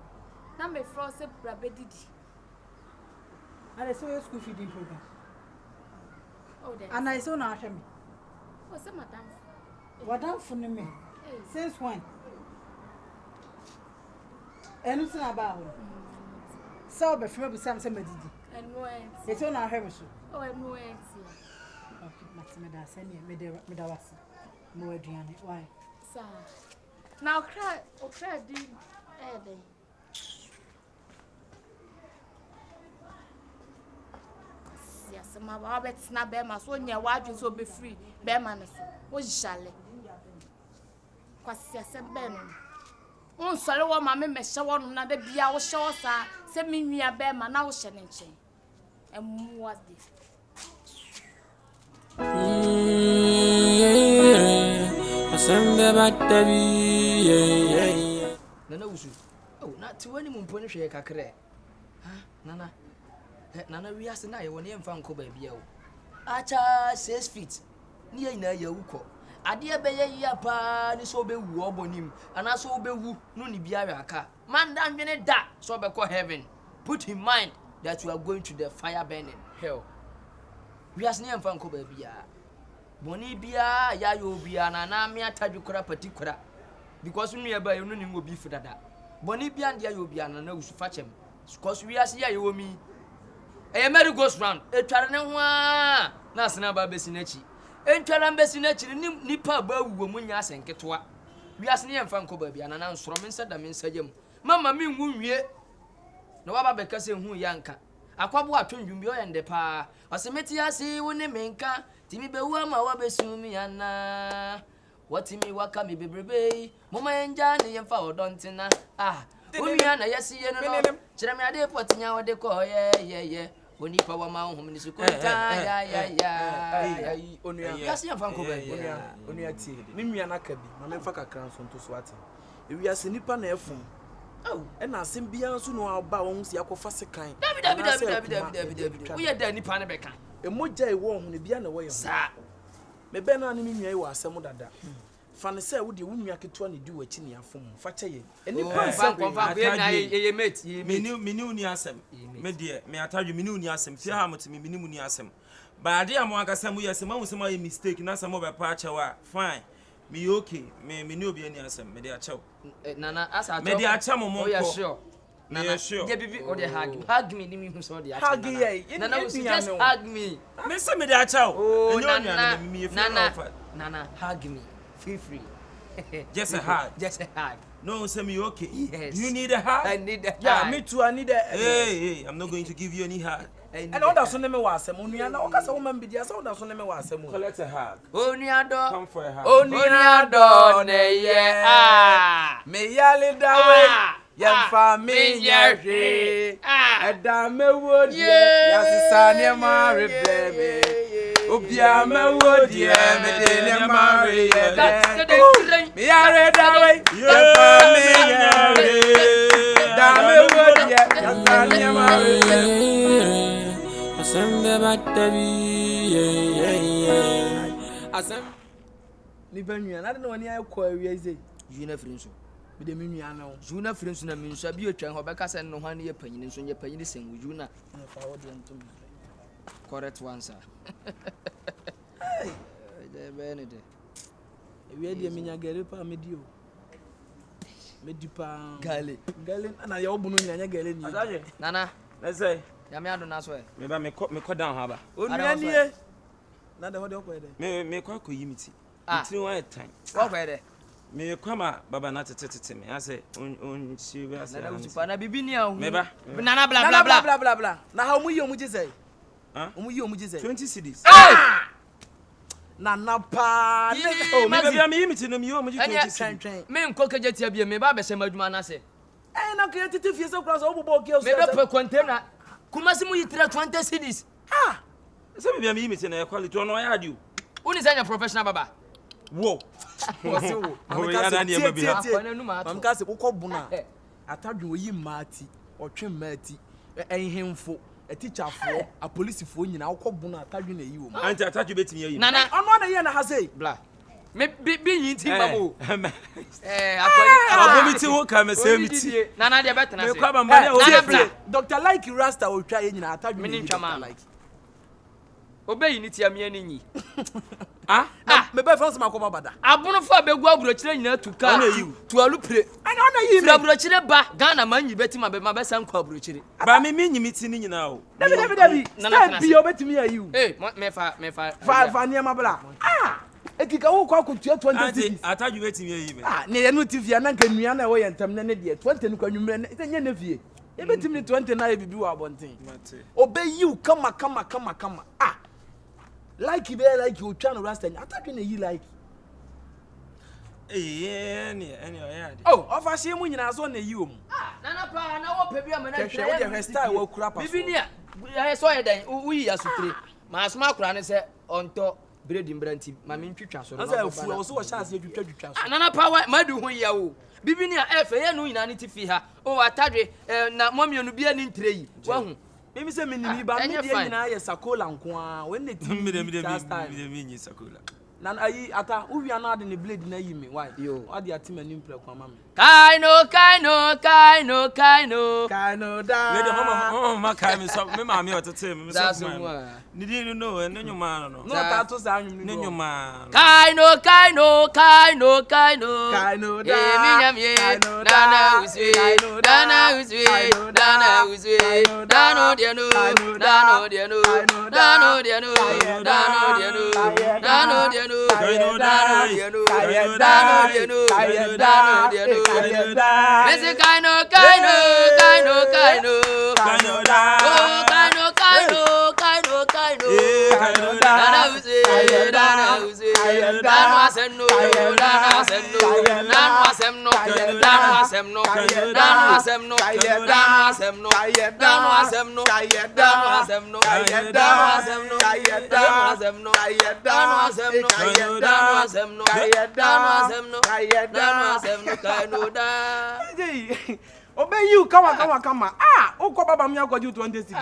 na me fro se bra be didi Are so your school feeding program. oh there And I saw na ahwe me. oh se madam What done for me? Since when? Anything about it. So, but from some didi. And no end. It's on our hair. Oh, and no end. Okay, Maximada, send me Medawasi. More Diana. Why? Sir. Now cry, or cry, dear. Yes, my Robert's not Bema, so near why you so be free. Beman, what shall it? Quasi Ben. Oh, sorry, what my member show on another be our show, sir. Send me near Bema now, Shannon. And what's this? Nana Usu. Oh, not to any moon punish a cacre. Nana. Nana, we asked I when you found Kobe Bio. Acha 6 feet. Near Yauko. A dear bay yapa, this will be wobbling, and I saw be woo, no Nibiaka. Man, damn you that, so be call heaven. Put in mind that you are going to the fire burning hell. We asked near found Kobe Bia. Bonibia, Yayobia, and Anamia Tajukura particular. Because we are by you will be for that. Bonibia and Yayobia and no fetch him. Because we are here, you owe me. A merry goes round, a Taranawa, Nasana Babesinachi. And Tarambesinachi, Nipa Bow, Munyas and Ketua. We asked near Franco Baby and announced from inside the Minsayum. Mamma, me womb ye. No other because who yanka. A quabwa turned you and the pa. A cemetery, see when they make Timmy Bewama Wabesumi and what Timmy Wakami Baby, Mama and Johnny and Fowl Dontina. Ah, Uniana, yes, you know, Jeremy, they put in our decor, yeah. When you power my home in the school, only a Franco, only a tea. Mimi and Akabi, my Faka crowns on to Swati. If we are Sinipa Nefon. Oh, and I sing beyond soon our bounds, Yako Fasika. We are there, Nipanabeka. A moja won the piano way, sir. Me bena ni mimi wa asemo dada. Fane say wo de wo nua keto ni di wachi ni afom. Fa cheye. Eni pan confirm na ye mate. Me ni uni asem. Me de me atadwe me ni uni asem. Fi ha motimi me ni uni asem. Ba ade am aka sam yesem am sem ay mistake na sam be pa achewa. Fine. Me okay. Me ni obi ani asem. Me de achew. Nana asa me de achew mo mo. Oh yeah sure. Nana sure. Yeah bibi o de hug me ni me hu so de achew. Hug ye. Nana just hug me. Me say me de achew. Oh Nana hug me. Feel free. Just a hug. Just a hug. No, say me okay. Yes. You need a hug? I need a hug. Yeah, me too. I need a Hey, I'm not going to give you any hug. And all that son me was some unia na okasa woman be dia so that son me was some. Collect a hug. Oniado. Come for a hug. Oniado ne ye ah. Me yale dawe. Yamfa me yehwe. Eda me wodi. Yasisa ne ma rebleme. Obia me wodi me de ne ma re ye. Me yare dawe. Yamfa me yehwe. Da me wodi yasisa ne ma re ye. Asem ni banua na de no ani akọ awieze Juna Frinso be de menua na wo Juna Frinso na minso abi otwan ho beka se no hwan ye panyini so ye panyini sen Juna fa wo de ntum correct one sir hey de benede ewie de menya gare pa medio medipa gale na ye obunu nyanya gale ni nana let's say ya me ado na so me ba me down haba onua nie na de ho de okọ de me kwa yimiti Ti one time what by there me kwama baba na tete me ase on si we ase na usipa na bibi ni ahu me ba nana bla bla na ha mu yi omu jise omu yi omu jise 20 cedis na pa oh me bia me yimiti no me yo omu 20 cedis me nko keje tia bia me ba be se madwuma na se na ko yetete fie se kura so obobo oke o me be pe container kumasi mu yitira 20 cedis se me bia me yimiti na quality no ya ade o uni sanya professional baba wo wose wo amka se ukobuna atadwe oyi maati otwe maati ehemfo a teacher fo a police fo nyina ukobuna atadwe na yi wo anti atadwe betimi yi nana ono na ye na ha sei bla me bi yin ti babo abomiti wo ka me se miti nana de betena se me kwa bamba o nana bla Dr. Like Rasta o twa ye nyina atadwe me ntwa ma Obey ni tia me ani. Ah, me be France makoma bada. Abono fa begu aburochire nyina tu ka. Tu alupre. Ana ona yi me. Aburochire ba Ghana manyi beti ma be san kwa aburochire. Ba me nyimiti ni nyina o. Dabi. Step bi obetimi ayi o. Me fa. Fa ne mabla. Ekika wo kwa kutua 20 cities. Atadwe betimi ayi me. Ne ye no TV na nka nua na wo ye ntam ne de 20 no kwa nwumre ne nye na fie. E betimi 20 na e bibi wo abonten. Obeyi u kama. Like you like you trying to rasta. Atadwe na yi like. Any. Oh, ofashe mu nyina so na yi o mu. Nana pa na wo pebi amana hwe wo de style wo kura pa. Bibi ni ya so ye dan uyi asutre. Ma asoma kura ne se onto bread mbranti ma me ntwitwa so no. Asa fu wo so wo chance twitwa so. Nana pa wa ma du ho ya wo. Bibi ni ya efe ye no nyina ne ti fi ha. O Atadwe na momie no bia ni ntre yi. Wa hu. Mimi se minimi ba me de nyina ye sakola nko a when the team me nyi sakola nan ayi ata uwia na ade ne blade na yi me why yo ade atima ni mpre kwa mama kaino da le de mama kai me so me ma me otete me so ni di no en nyuma no ta to sa anwum ni nyuma kaino da eminyam ye dana uswe dano Mese kaino dana uze dano asemno Obey you kama ukọ baba mi akọju 20 cities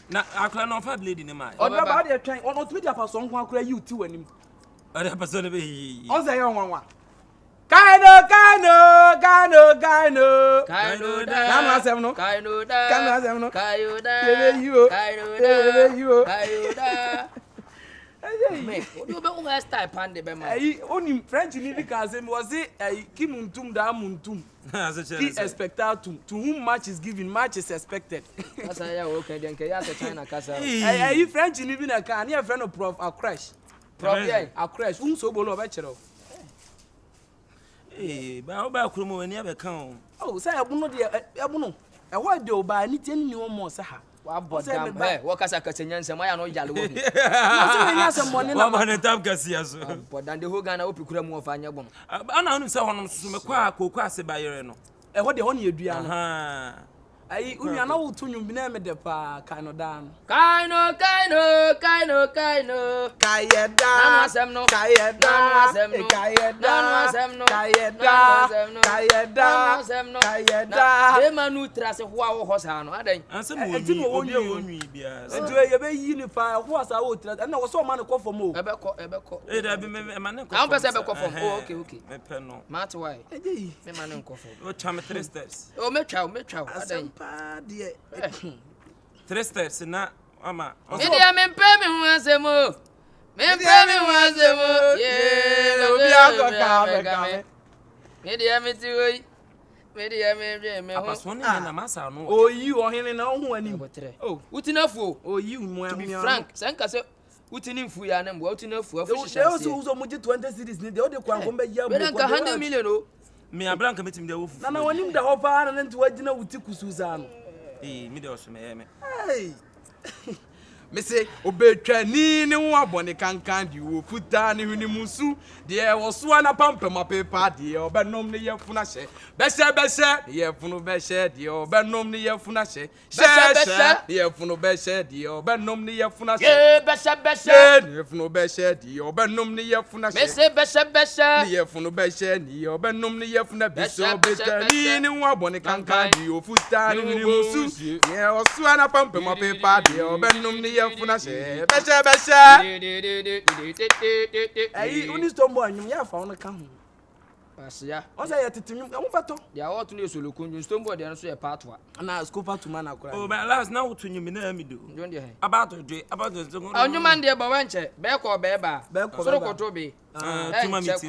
na akra no fa blade ni ma oda ba de twan on otumi apa so nko akra you ti wanim ada person be yi on say yon kaino da na ma asem no kaino da me o be un style pande be ma oni French ni bi ka say me was say kimuntum da muntum he expectatum to whom much is given much is expected asa ya o kan den ke ya se China kasa French ni bi na ka na friend of prof a crash SOBOLO oba kire ba ba kurumo wani abeka o say ebuno de ebuno e ho de oba ni tieni ni wo mo se ha wa bodam wo kasa nyansa ma ya no yale wo ni na se nyansa mo ni na ma ne tab kasi aso bodam de ho Ghana opikura mu ofa anya gbom ana hunu se honom so me kwa akoko ase bayere no e ho de ho ne edua no aha ayi unya na wo to nwum bi na me de pa kaino da no kaino nanu asem no de manu trase ho a wo hosa no adan ansem wo nwi bia ndu ye be yi ni pa ho asa wo trase na wo so ma ne kɔ fom o ebekɔ da bi me ma ne kɔ am pese ebekɔ fom o okay me pe no mat why eji me ma ne nkɔ fom o cham 3 steps o metwa adan pa de 3 steps na ama me dia me mpe me ho asemo yeah obi akoka me me dia me ti oi me dia me ho apasone na masa no oyi ohene na ho anim oh utinafu oyi mu to be frank sanka se utininfu ya na mbo utinafu afu shisha se uzo muji 20 cities ni de o de kwanko be ya mo ko 100 million o me abranka metim de wofu na wanim da ho pa na nti wagina wuti kusuza no me de osome ye me hey me say obetwa ni ho abone kankan di wo futa ni huni musu de wo so na pampa ma pepa de obenom ne yefuna hye bese yefunu behye de obenom ne yefuna hye yefunu behye de obenom ne yefuna hye bese yefunu behye de obenom ne yefuna hye bese yefunu behye ni obenom ne yefuna biso betwa ni ho abone kankan di wo futa ni huni musu de wo so na pampa ma pepa de obenom ne yefuna hye bese ayi uni stombo anyum ya fa won ka ho Asia. O say yetitimi e fato. Dia what no solo kunju stone board dey no so e patwa. Na school part man akura. Oh, but last now to you na mi do. Njon dey he. About the Onyu man dey ba wanche. Be ko be ba. So ko to be. Tuma mi ti.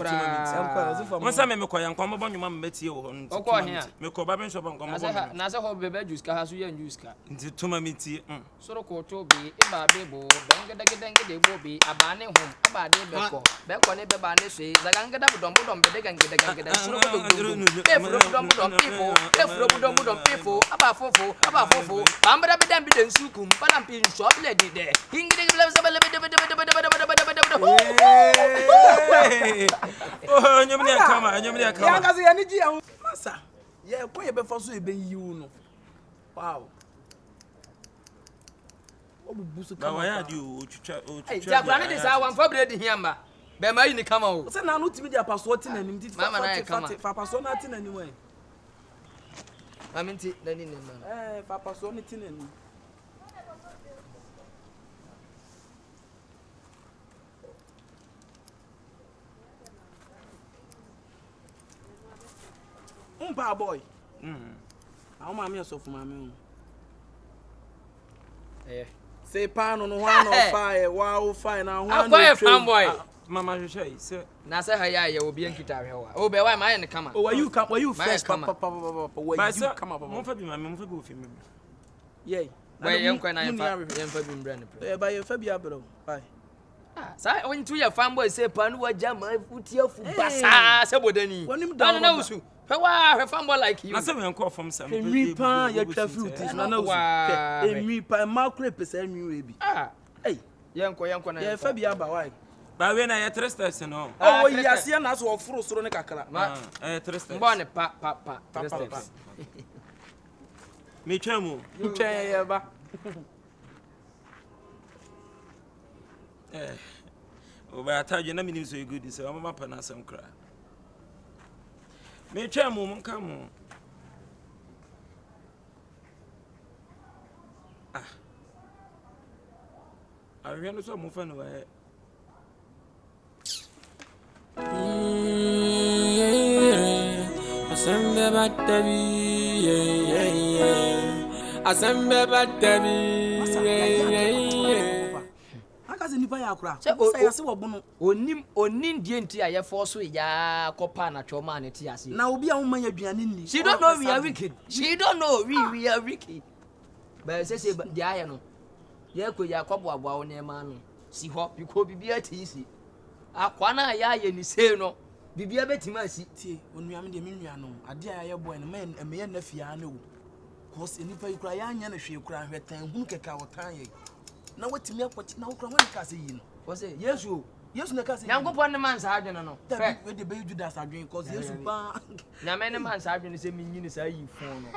Mo say me ko yan kwa mo bonyu ma metie wo hon. O ko he. Me ko ba ben shop nko mo bonyu. Na say ho be juice ka ha so yan juice ka. Nti tuma mi ti. So ko to be e ba be bo. Dengedengede de bo be abane hom. Abade be ko. Be ko ne be ba ne so. Zagangeda budom be de gangeda. So ko do. Efro budom people. Aba fofo. Bambra be dem be den sukum. Badam pin shop lady there. Hingide Oh, nyamni akama. Ya ngazi ya niji ya masa. Ye ko ye be faso e be yiwu no. Wow. Obubusu kama. Ba wa ya di o chucha. Hey, Jakura ne dey say wan for bread hiamba. Be ma yi ni kama o. Se na no timi dia paso ti na nim ti Mama na kama. fa paso na ti na nim we. Aminti na ni ne man. Fa paso ni ti na nim. Umpa boy. Awu mama so fu mama. Say pan on one on fire, wow fire na one. Boy fan boy. Mama shey say Na say ha ya obi enkita hwe wa. O be why my ne kama. Oh, were you first papa were you come up? mo fa bi mama mo fa bi ofi me. Yeah. Why yen kwa na yen fa bi mbrɛ ne pre. Ba ye fa bi abro. Bye. Sa when to your fan boy say pan wa jama futia fu basa se bodani. Na usu. Hwa fan boy like you. Na say we enko from sam. Emi pan ya twa fruit na na usu. Emi pan ma kure pesa emi we bi. Hey, yen ko na. Ye fa bi aba why? Ba we na ye 3 steps no. Oh, yase na so ofuro soro ne kakra. 3 steps. Mbo ne pa 3 steps. Me twam. Ntwen ye ba. O ba atadwe na minim so good so mama pa na asem kra. Me twam mo nka mo. Ahwe no so mo fa no wa. Asembe batebi Akaze nipa ya akura. Say yase wo bono. Onim die nti aye forso ya kopa na twoma na ti ase. Na obi a wo manya aduane ni. She don't know we are wicked. She don't know we are wicked. But say the aye no. Ye ko ya kwabo abo ne ma no. Si ho biko bibia ti si. Akwa na ya ye ni sei no. Bibia betima si tie onua me de me nua no ade a ye boy no me ye na fia na wo cause enipa yikura ya anya na hwe kura hwetan hu keka wotan ye na watimi akwati na wokura wani ka se yi no wo say Yesu na ka se Nyankopon ne man sa adwene no fe we de be Judas adwen cause Yesu pa na me ne man sa adwene se minyi ne sa yi fon no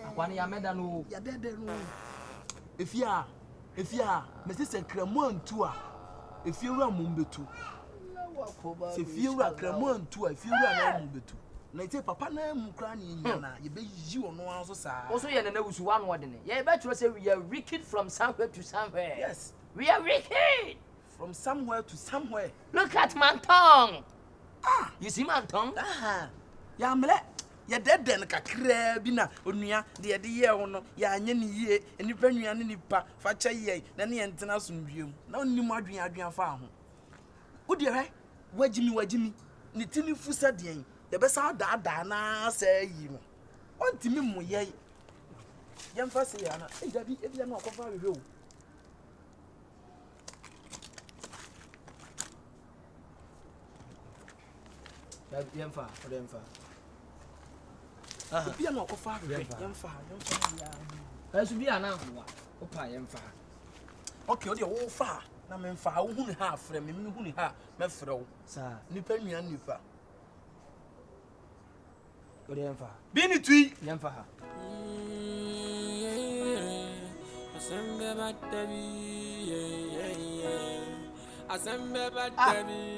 akwa ne ya meda no ya dede no efia me se kramo antu a efia wura mombetu se fiura kramo antu a fiura na mombetu na ite papa na mu kra na nya na ye be yi ono anso saa also ye na wusu wa no de ne ye be tro say we are wicked from somewhere to somewhere. Yes, we are wicked from somewhere to somewhere. Look at my tongue. You see my tongue? Ya mle ya dede na kakra bi na onua de ye ho ya anya ni yie enipa nua ne nipa fa cha ye na ne yentena somdwem na onnim adwen fa ho odi he wagimi ni tini fusa den de be sa da na sa yi no ontimi mu ye yemfa se ya na ejabi ebia na okofa hwe o yemfa ebia na okofa hwe yemfa ya asu bia na ho opa yemfa okay odi wo fa na me mfa wo hu ni ha afre me hu ni ha me frɛ wo sa nipa nua nipa odi yemfa bi ni tui yemfa ha asembe batebi asembe batebi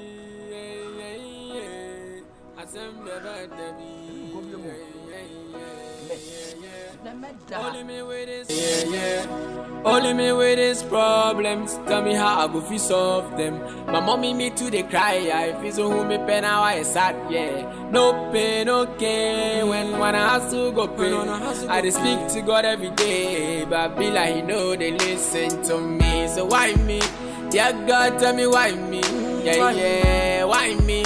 Only me with this, yeah. Only me with these problems. Tell me how I go fi solve them. My mommy me too they cry. I feel so who me pen how I sad, yeah. No pain, no gain. When I have to go pay, I just speak to God every day. But be like you know they listen to me. So why me? Yeah, God tell me why me? Yeah, why me?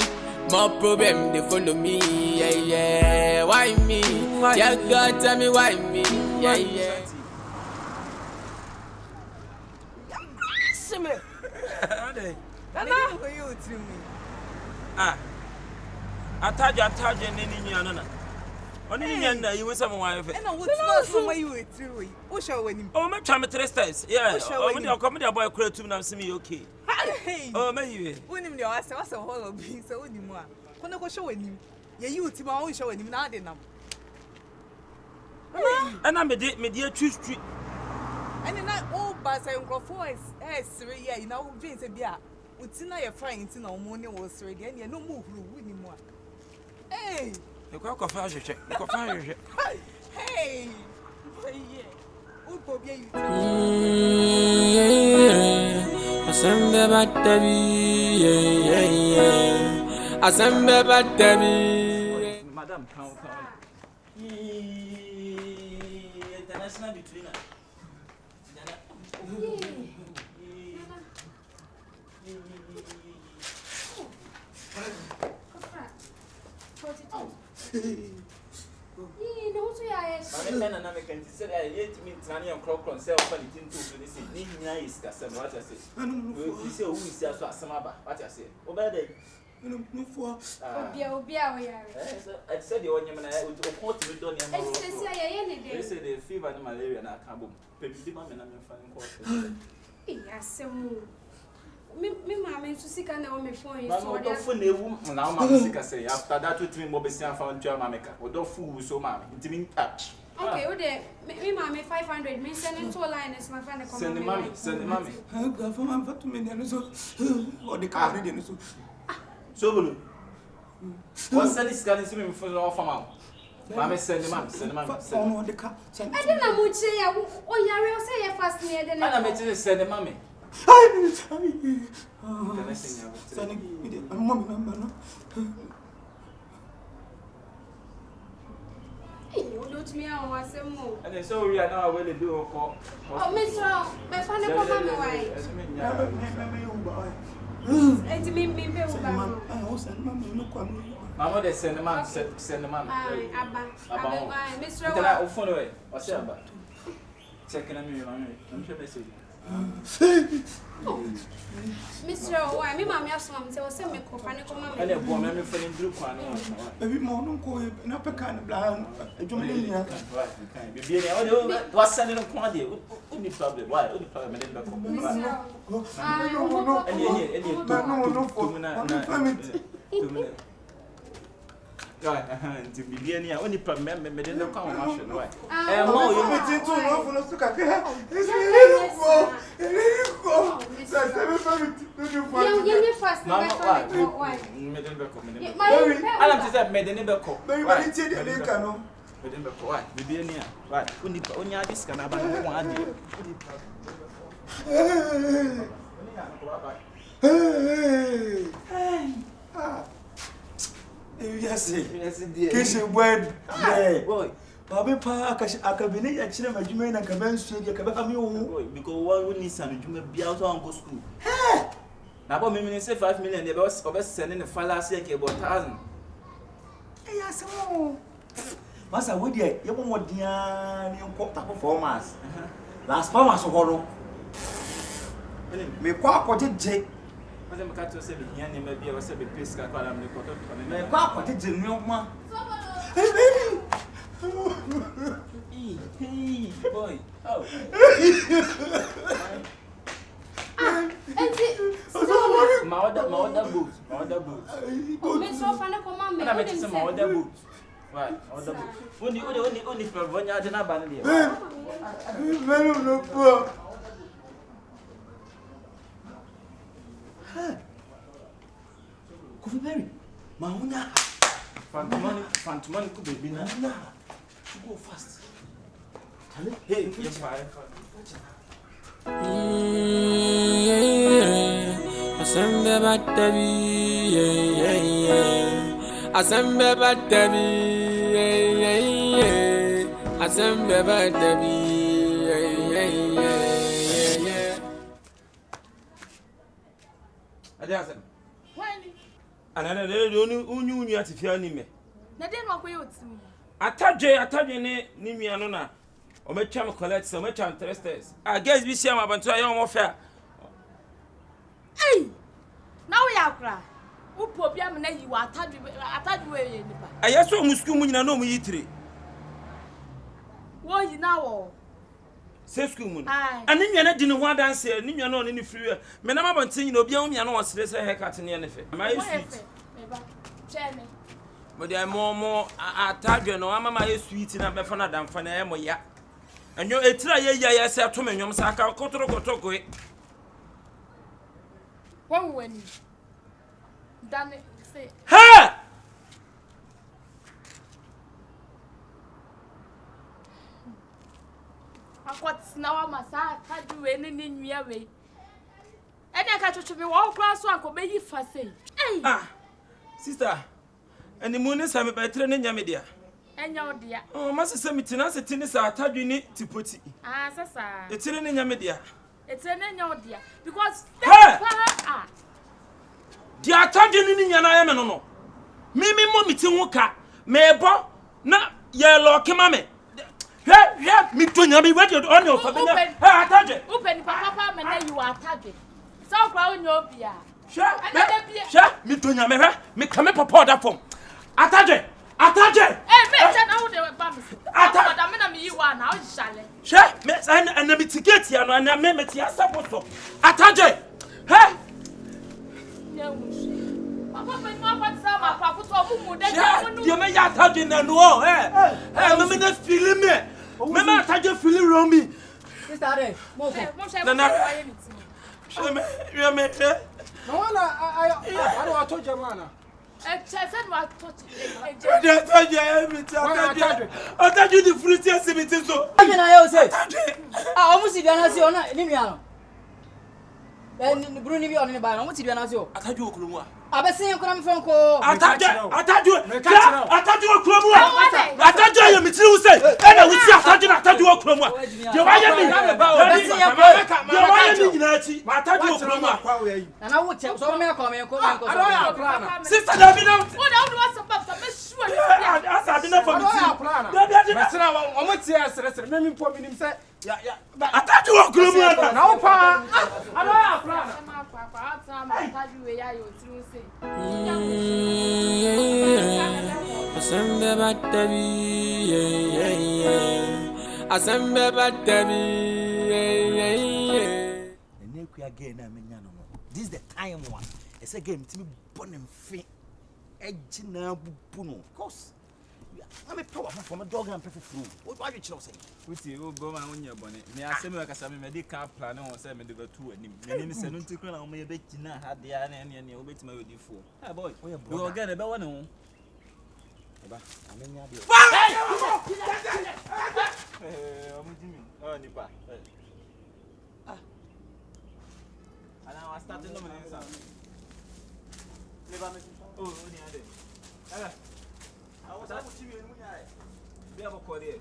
More problem they follow me, yeah, why me? Yeah, God tell me why me, yeah. Atadwe nini anana. Oni ni na you some wife. And what's from where you were through? Who shall win him? Oh, me try me 3 steps. Yeah. Oh, me come me boy create to na see me okay. Oh, me you. Win him your ass was a whole of being so anymore. Kono go show him. Ye you ti ma won show him na de nam. And I me dey choose street. And then all bus and crofo is 3 year you know dream say bia. Utina your friend tin na money was ready and you no move win him. Hey. You go coffee check. You coffee. Hey. Who go be you? Asembe battery, yeah. Asembe battery. Madam, count. International between us. I'm a American. Said I hate me, Tanya and Crock on self funny thing to this. Need is Cassan. What I say? You say, who is there? Samaba. What I say? Obey. No for. I said, you want to report to me, don't you? They say the fever and malaria and I can't boom. Baby, mama, and I'm finding Yes, me mama to see can on my phone. Now, Mamma say after that with me, Mobisian found Jamaica. Or don't fool so, mammy. It means touch. Okay, well, me mama 500. Me send to a line as my friend. Send the mommy, send the mommy. I go for my to me, or the car, Sobolo. What's that? This guy is swimming for the farm. Mammy, send the mommy, send the mommy. Send the car. I don't know what say. Oh, yeah, will say fast near the I met you, send the mommy. I'm mommy. You don't me I was a move. And so we are now going to do a call. Oh, Miss Rob, my father come on my way. And me, Mamma, they send the man, send the man. Abba, Miss Rob, I'll phone away. What's your back? Second, I'm sure they say. Mr. Why, me, mammy, asked mom to send me a coffee and come on. And a woman for the blue one. Baby, more call you an upper kind of blind. What's sending a quantity? Only problem. Why? Only problem. To be near only problem, made in the common. Why? Oh, you meet into no for us to cut. Yes, dear. Kiss your word, boy. Bobby Park, AKABENEZER, actually, my Jimmy and Kaben, you can have you because one would need some to be out on go school. Now, me say 5 million, the boss of us sending the fallacy about 1,000. Yes, Master, would you? You want more performance. Last performance, horror. Me quack Jake. I'm going to say, maybe I was a bit pissed. I'm going to say, man. Hey, boy. Oh. My other boots. Oh, Miss Ofana, come on, I met some other boots. Right, other boots. Only for one yard and a banana. Coffee berry. Mauna. Phantom money could be now. Go fast. Hey, you're fine. Asembe batebi, asembe batebi, asembe batebi, Adiasem. When? Anana de onyu atifia ni me. Na den wa koyo timi. Atadwe ne nua no na o metwa me collect so metwa interests. Ah guys bi share ma bantu ayo mo fa. Hey! Now we akra. Upo bia me na yi wa atadwe ye nipa. Ayeso musku mu nyina no mu yitire. Wo yi na wo. Se school mu. Ani nua na di ne ho adanse, ni nua no ne free. Me na ma bantu nyina obi a umia no wosere se haircut ne ne fe. Ma ye sweet. Eba. Chene. But the more atadwe no ama ma ye sweet na be fa na damfa na e mo ya. Enyo etira ye ya se ato menwom sa aka kotoro e. When done say Ha! Akwat na wa masa atadwe ne nua we. E dey ka chocho be wo kra so anko be yi fa sei. Ah. Sister, and the moon is a better than Yamidia. And your dear. Oh, Master Semitina, tennis are Tadwini to put it. Ah, sir. It's in Yamidia. It's an your dear. Because the Atadwini Yana no. Mimi mommy Timuka, Mebo, na yellow Kimame. Yeah, me to Yami, what you're on your family. Open papa, and you are tagging. So crown your beer. Sure, me to Yamera, me come up a that form. Atadwe! Hey, man, how they were bumming. Atadwe, you are now, shall it? Sure, and the mitigate here, and I made it. Atadwe! Hey! You may have touched in the no, eh? I'm a feeling me. Mamma, Atadwe feeling around me. No one, I don't touch your man. I said, what touch I told you the fruit is so. I can say, I almost see Anasio, Nimiano. And Bruni on the bar, almost see Anasio. I told you, Kruma. I've seen from Franco. I told you, Kruma. I told you, Mitu said, and I will see Kruma. You are and I would tell so many comments. Sister, I've been out. What was about to be sure? I've been out I thought you were Kruma. No, Pa. I don't have Asembe batebi, again, this is the time one. It's a game to be born and free. Edgina Buno. Of course, I'm a power from a dog and prefer fruit. What are you saying? With you, Boma on your bonnet. May I say, like a semi medical plan or 7 to go to and then it's a nuticle on my betina had the iron and you'll wait my with you for. Ah, boy, we'll get a bell. I'm in your and I was starting to oh, I was out to you in my eye. We have a career.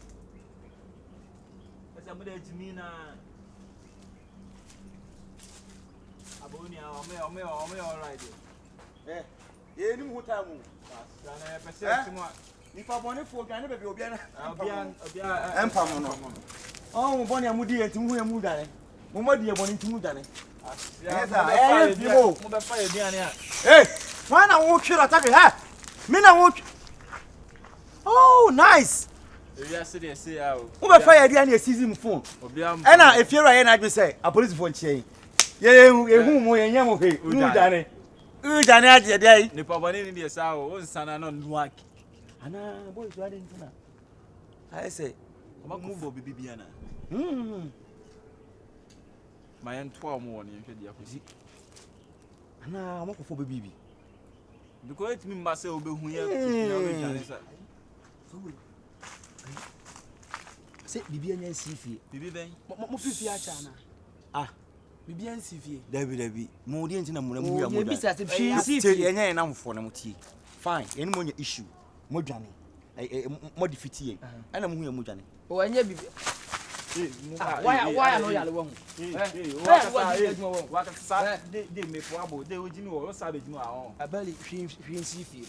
As I'm with Jimina Abonia, or all right. Eh, you didn't want to move. If I want to forget, I'll be an oh, Bonnie, I'm with you to move a mood. Mama, dear, wanting to move. Hey, why not walk you at her? Mina walk. Oh, nice. Yesterday, say, I'll fire the season phone. And if you're right, I just say, a police phone chain. Yeah, whom we are young. Who done it? Who done it? Day. Nipabani in the sour, son, and on work. And I boys riding tonight. I say, I'm a move of Bibiana. My aunt 12 morning, the opposite. And I'm looking for baby. Because it means myself, who se bibi anya nsifie bibi ben mo fifi acha na ah bibi nsifie dabi mo de ntina mo na mu ya mo ye bi sa se hwe nsifie enya na mfo na mo tie fine yen mo nya issue mo dwane mo defeat ye ana mo hu ya mo dwane o anya bibi why no yale wo wakasa de me fo abo de ojimi wo sabe jimi ahon abali hwe nsifie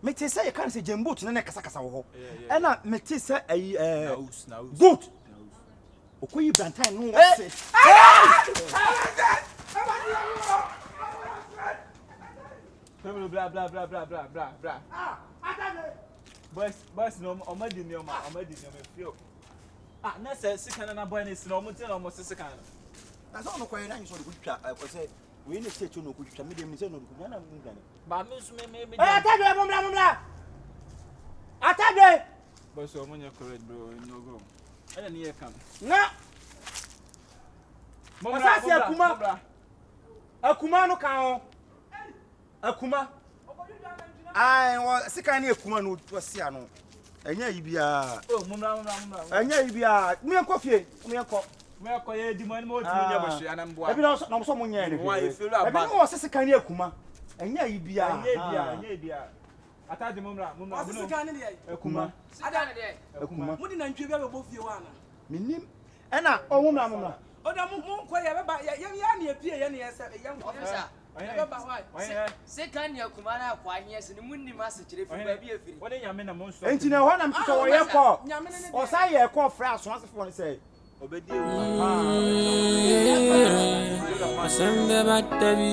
me te say kan se jembot na kasa wo ho ana me te say ayi goat okoyi brantan no wose blah ah atade boys no omadi ni feel ah na say sika na boy ni sino omuti na omo sika na so no koyi na nso de kutwa ko say we ne se no kutwa me de me se no kutwa na mu gane ba me su me atade mumla atade boys omo nya correct bro no go ana ni e kam na mumla akuma no kan ho akuma ai wo sika na akuma no tosia no enya yibia oh mumla enya yibia me nkofie me ko ye di man mo tu nya bohwe anamboa ebi na so mo nya ne ebi na wo sika na akuma enya yibia atade mumla sika ne de akuma ada ne de akuma mudi na ntwe bia be fie wa na minim ena o mumla oda mo ko ye be ba ya ne apie ye ne ye se ye officer ye ba why se kan ya kuma na kwa hie se ne munni ma se kire fi ba bi afiri woni nyame na mo nso enti na ho na mtito wo ye ko o sa ye ko fra so asefo ne say obedi asembe batebi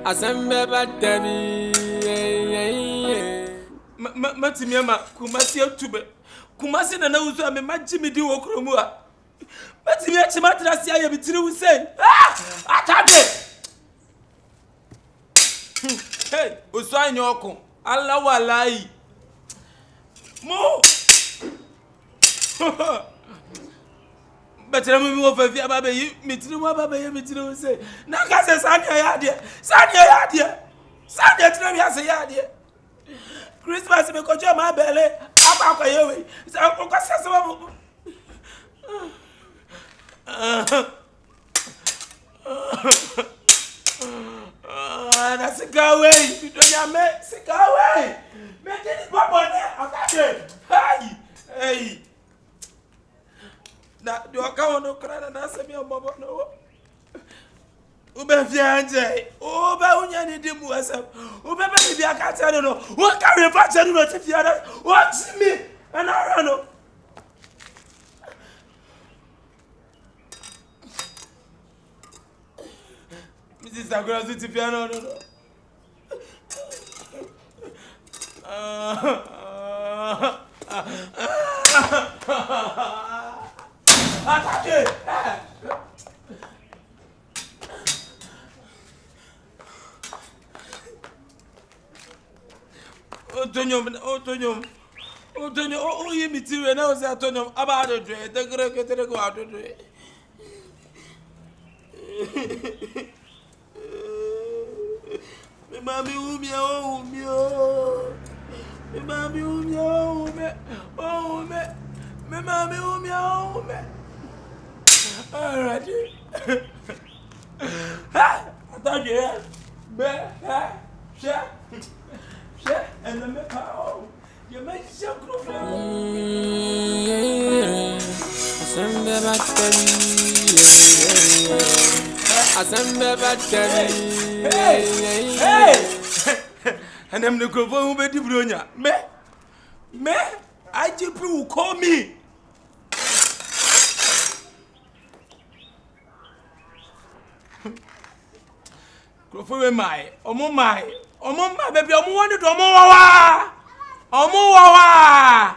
asembe batebi matimi ama kumasi atube kumasi na na uzo ame majimi di wo kromu a matimi achi matrasi aye bitiri Hussein atade hey oso anyi okun Allah wallahi mo betere mi wo fafi ababe yi mitiri wo ababe yi mitiri Hussein na ka se sanya ya de sanya tire mi ase ya de Christmas me kojo ma bele apa yewe sa ko sese mo na sikawe bidonya me sikawe me did babo ne akade hey na do ka wono kra na se mi babo no ube fianje ube unya ni dimu asem ube be bi akata no wo carry fa no ti fiara watch me and I no Mrs. Agora ti fiara no Atake Otonyom, oh, you be tea and I was at Tonyom about the dread, the great go out of the Mammy, all right. I thought you had and the metal. You make yourself grow. And I'm the grover who made the Brunia. Me, IGP will call me. Grover, my, my baby, I'm wanted to Omowa.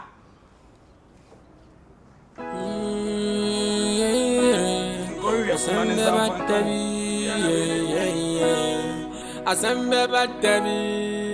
Asembe batebi